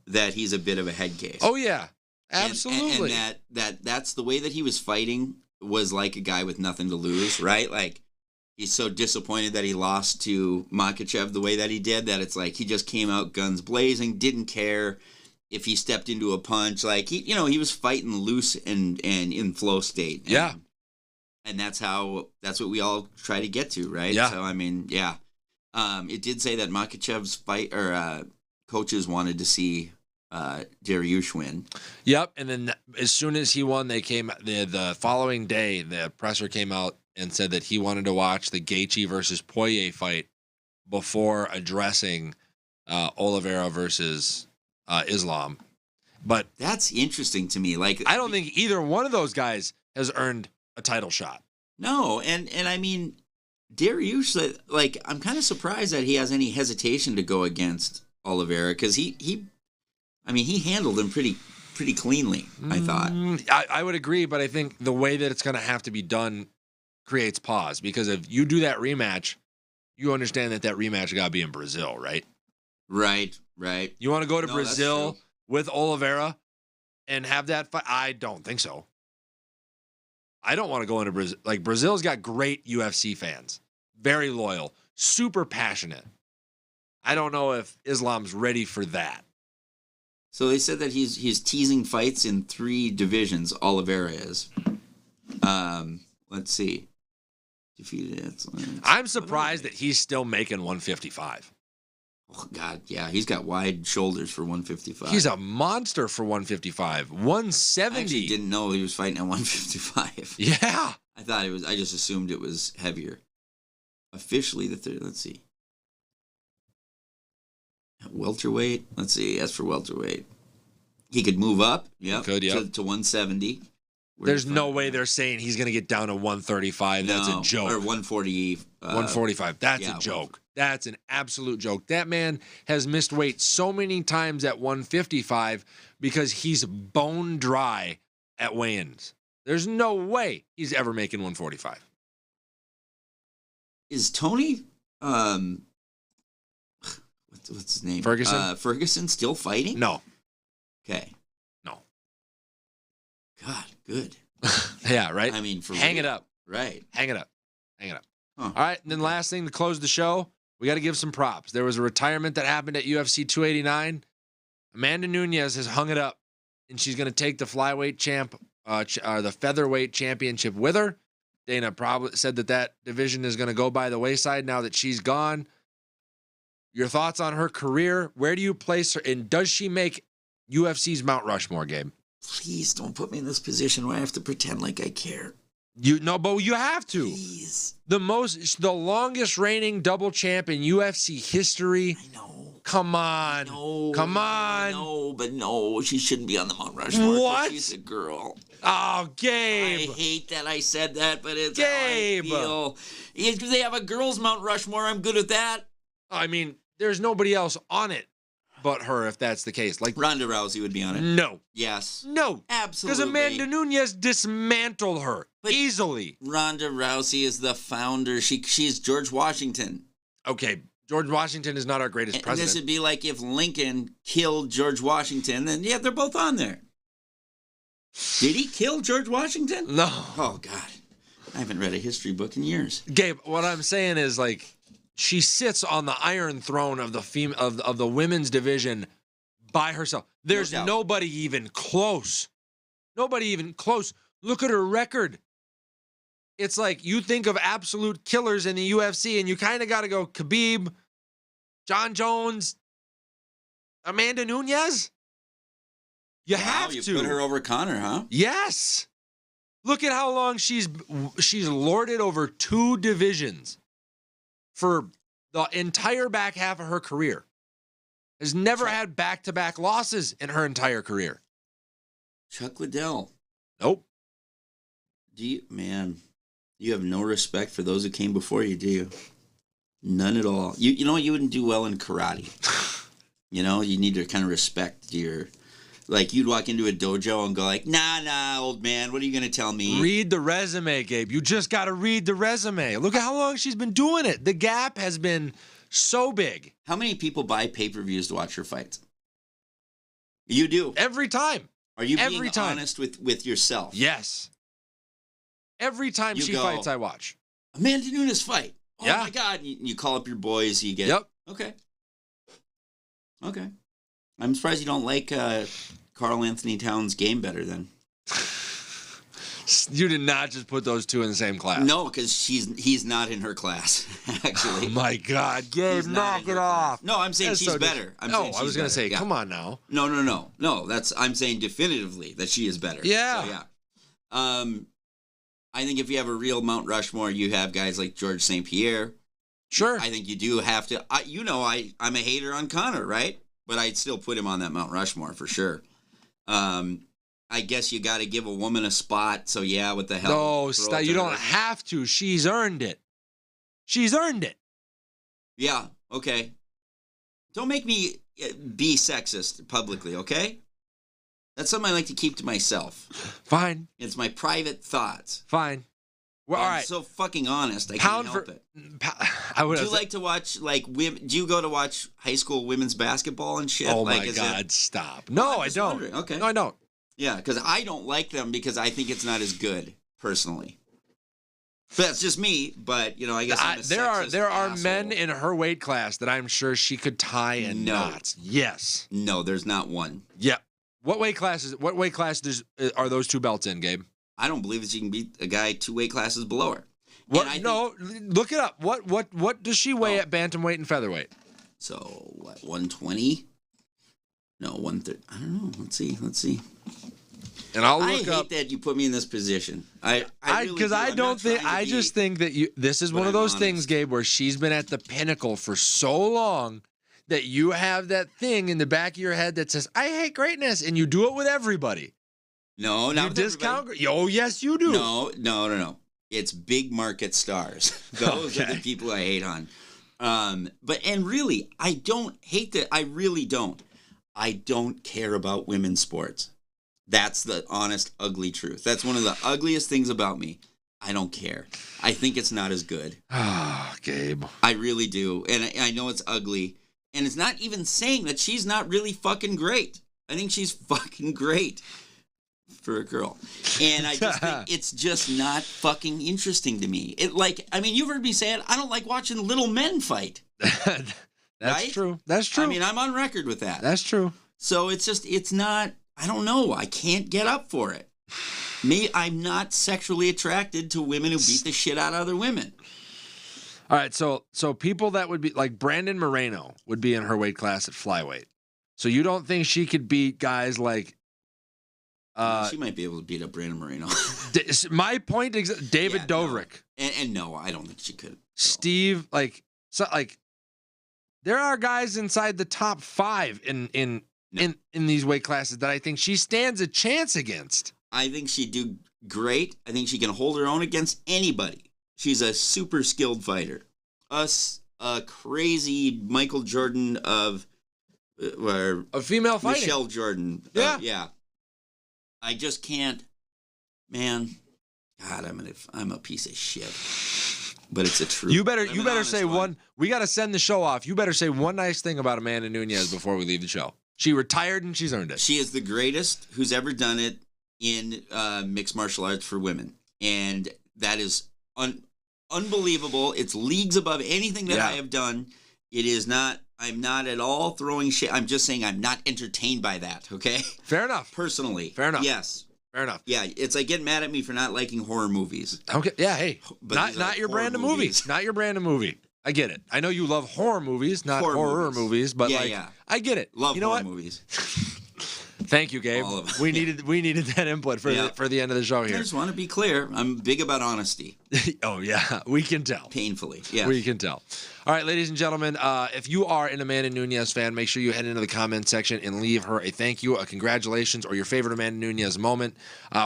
that he's a bit of a head case. Oh, yeah. Absolutely. And that's the way that he was fighting was like a guy with nothing to lose, right? Like, he's so disappointed that he lost to Makhachev the way that he did, that it's like he just came out guns blazing, didn't care if he stepped into a punch. Like, he was fighting loose and in flow state. Yeah. And that's what we all try to get to, right? Yeah. So, I mean, yeah. It did say that Makhachev's coaches wanted to see Dariush win. Yep, and then as soon as he won, the following day, the presser came out and said that he wanted to watch the Gaethje versus Poirier fight before addressing Oliveira versus Islam. But that's interesting to me. Like, I don't think either one of those guys has earned a title shot. No, and I mean, Dariush, like, I'm kind of surprised that he has any hesitation to go against Oliveira, because he handled him pretty cleanly, I thought. I would agree, but I think the way that it's going to have to be done creates pause, because if you do that rematch, you understand that rematch got to be in Brazil, right? Right. You want to go to Brazil with Oliveira and have that fight? I don't think so. I don't want to go into Brazil. Like, Brazil's got great UFC fans. Very loyal. Super passionate. I don't know if Islam's ready for that. So they said that he's teasing fights in 3 divisions. Oliveira is. Let's see. Defeated. I'm surprised that he's still making 155. Oh, God, yeah. He's got wide shoulders for 155. He's a monster for 155. 170. I actually didn't know he was fighting at 155. Yeah. I just assumed it was heavier. Officially the third. Let's see. Welterweight. Let's see. As for welterweight, he could move up. Yeah, to 170. There's no way they're saying he's going to get down to 135. That's a joke. Or 140. 145. That's a joke. That's an absolute joke. That man has missed weight so many times at 155 because he's bone dry at weigh-ins. There's no way he's ever making 145. Is Tony, what's his name? Ferguson? Ferguson still fighting? No. Okay. No. God, good. Yeah, right? I mean, hang it up. Right. Hang it up. Huh. All right, and then last thing to close the show, we got to give some props. There was a retirement that happened at UFC 289. Amanda Nunes has hung it up, and she's going to take the flyweight the featherweight championship with her. Dana probably said that division is going to go by the wayside now that she's gone. Your thoughts on her career? Where do you place her? And does she make UFC's Mount Rushmore, Gabe? Please don't put me in this position where I have to pretend like I care. But you have to. Please. The longest reigning double champ in UFC history. I know. Come on. Come on. No, she shouldn't be on the Mount Rushmore. What? She's a girl. Oh, Gabe. I hate that I said that, but it's Gabe. how I feel. If they have a girls' Mount Rushmore, I'm good at that. I mean, there's nobody else on it but her, if that's the case. Like Ronda Rousey would be on it. No. Yes. No. Absolutely. Because Amanda Nunes dismantled her easily. Ronda Rousey is the founder. She's George Washington. Okay, George Washington is not our greatest president. This would be like if Lincoln killed George Washington, then yeah, they're both on there. Did he kill George Washington? No. Oh, God. I haven't read a history book in years. Gabe, what I'm saying is, like, she sits on the Iron Throne of the women's division by herself. There's nobody even close. Nobody even close. Look at her record. It's like you think of absolute killers in the UFC, and you kind of got to go Khabib, John Jones, Amanda Nunes. You have to. You put her over Conor, huh? Yes. Look at how long she's lorded over 2 divisions for the entire back half of her career. Has never had back-to-back losses in her entire career. Chuck Liddell. Nope. You have no respect for those who came before you, do you? None at all. You know what? You wouldn't do well in karate. You need to kind of respect your... Like, you'd walk into a dojo and go like, nah, old man, what are you going to tell me? Read the resume, Gabe. You just got to read the resume. Look at how long she's been doing it. The gap has been so big. How many people buy pay-per-views to watch her fights? You do. Every time. Are you being honest with yourself? Yes. Every time she fights, I watch. Amanda Nunes fight. Oh, yeah. My God. You call up your boys, you get... Yep. Okay. I'm surprised you don't like Carl Anthony Towns' game better then. You did not just put those two in the same class. No, because he's not in her class, actually. Oh, my God. Gabe, knock it off. No, I'm saying she's better. I was going to say, come on now. No. I'm saying definitively that she is better. Yeah. So, yeah. I think if you have a real Mount Rushmore, you have guys like George St. Pierre. Sure. I think you do have to. I'm a hater on Conor, right? But I'd still put him on that Mount Rushmore for sure. I guess you got to give a woman a spot. So yeah, what the hell? No, you don't have to. She's earned it. Yeah. Okay. Don't make me be sexist publicly. Okay. That's something I like to keep to myself. Fine. It's my private thoughts. Fine. Well, all right. I'm so fucking honest. I can't help it. Do you like to watch women? Do you go to watch high school women's basketball and shit? Oh my God! Stop! No, I don't. Wondering. Okay. No, I don't. Yeah, because I don't like them because I think it's not as good personally. But that's just me. But I guess there are men in her weight class that I'm sure she could tie in knots. Yes. No, there's not one. Yeah. What weight class are those two belts in, Gabe? I don't believe that she can beat a guy 2 weight classes below her. Look it up. What does she weigh at bantamweight and featherweight? So what? 120? No, 130. I don't know. Let's see. And I'll look up. I hate that you put me in this position. I just think that this is one of those things, Gabe, where she's been at the pinnacle for so long that you have that thing in the back of your head that says, "I hate greatness," and you do it with everybody. No, not with discount. Oh, yes, you do. No. It's big market stars. Those are the people I hate on. And really, I don't hate that. I really don't. I don't care about women's sports. That's the honest, ugly truth. That's one of the ugliest things about me. I don't care. I think it's not as good. Ah, Gabe. I really do. And I know it's ugly. And it's not even saying that she's not really fucking great. I think she's fucking great for a girl. And I just think it's just not fucking interesting to me. You've heard me say it. I don't like watching little men fight. That's true. That's true. I'm on record with that. That's true. So it's not, I don't know. I can't get up for it. I'm not sexually attracted to women who beat the shit out of other women. All right, so people that would be like Brandon Moreno would be in her weight class at flyweight. So you don't think she could beat guys like? She might be able to beat up Brandon Moreno. My point is David Dobrik. No. And no, I don't think she could. Steve, there are guys inside the top 5 in these weight classes that I think she stands a chance against. I think she'd do great. I think she can hold her own against anybody. She's a super skilled fighter. A crazy Michael Jordan of female fighting. Michelle Jordan. Yeah. I just can't, man. God, I'm a piece of shit. But it's a truth. You better say one. We got to send the show off. You better say one nice thing about Amanda Nunes before we leave the show. She retired and she's earned it. She is the greatest who's ever done it in mixed martial arts for women, and that is unbelievable. It's leagues above anything that I have done. It is not. I'm not at all throwing shit. I'm just saying I'm not entertained by that. Okay. Fair enough. Personally. Fair enough. Yes. Fair enough. Yeah, it's like getting mad at me for not liking horror movies. Okay. Yeah. Hey, but not your brand of movies. Not your brand of movie. I get it. I know you love horror movies, not horror movies, but I get it. Love horror movies. Thank you, Gabe. All of them. We needed that input for the end of the show here. I just want to be clear. I'm big about honesty. Oh yeah, we can tell. Painfully, yeah. We can tell. All right, ladies and gentlemen, if you are an Amanda Nunes fan, make sure you head into the comment section and leave her a thank you, a congratulations, or your favorite Amanda Nunes moment.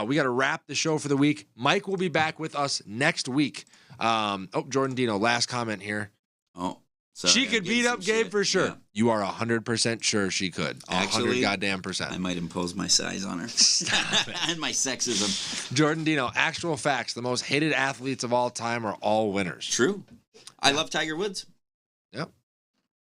We got to wrap the show for the week. Mike will be back with us next week. Jordan Dino, last comment here. Oh. Sorry, she could beat up Gabe for sure. Yeah. You are 100% sure she could. Actually, 100 goddamn percent. I might impose my size on her. And my sexism. Jordan Dino, actual facts. The most hated athletes of all time are all winners. True. I love Tiger Woods. Yep.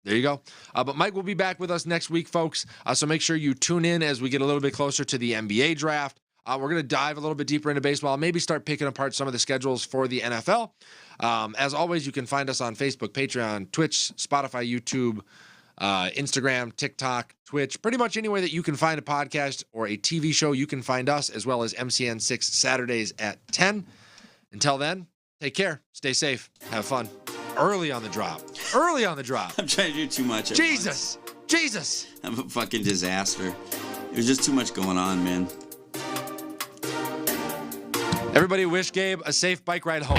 There you go. But Mike will be back with us next week, folks. So make sure you tune in as we get a little bit closer to the NBA draft. We're going to dive a little bit deeper into baseball, maybe start picking apart some of the schedules for the NFL. As always, you can find us on Facebook, Patreon, Twitch, Spotify, YouTube, Instagram, TikTok, Twitch, pretty much anywhere that you can find a podcast or a TV show, you can find us, as well as MCN6 Saturdays at 10. Until then, take care, stay safe, have fun. Early on the drop. I'm trying to do too much at once. Jesus. I'm a fucking disaster. There's just too much going on, man. Everybody wish Gabe a safe bike ride home.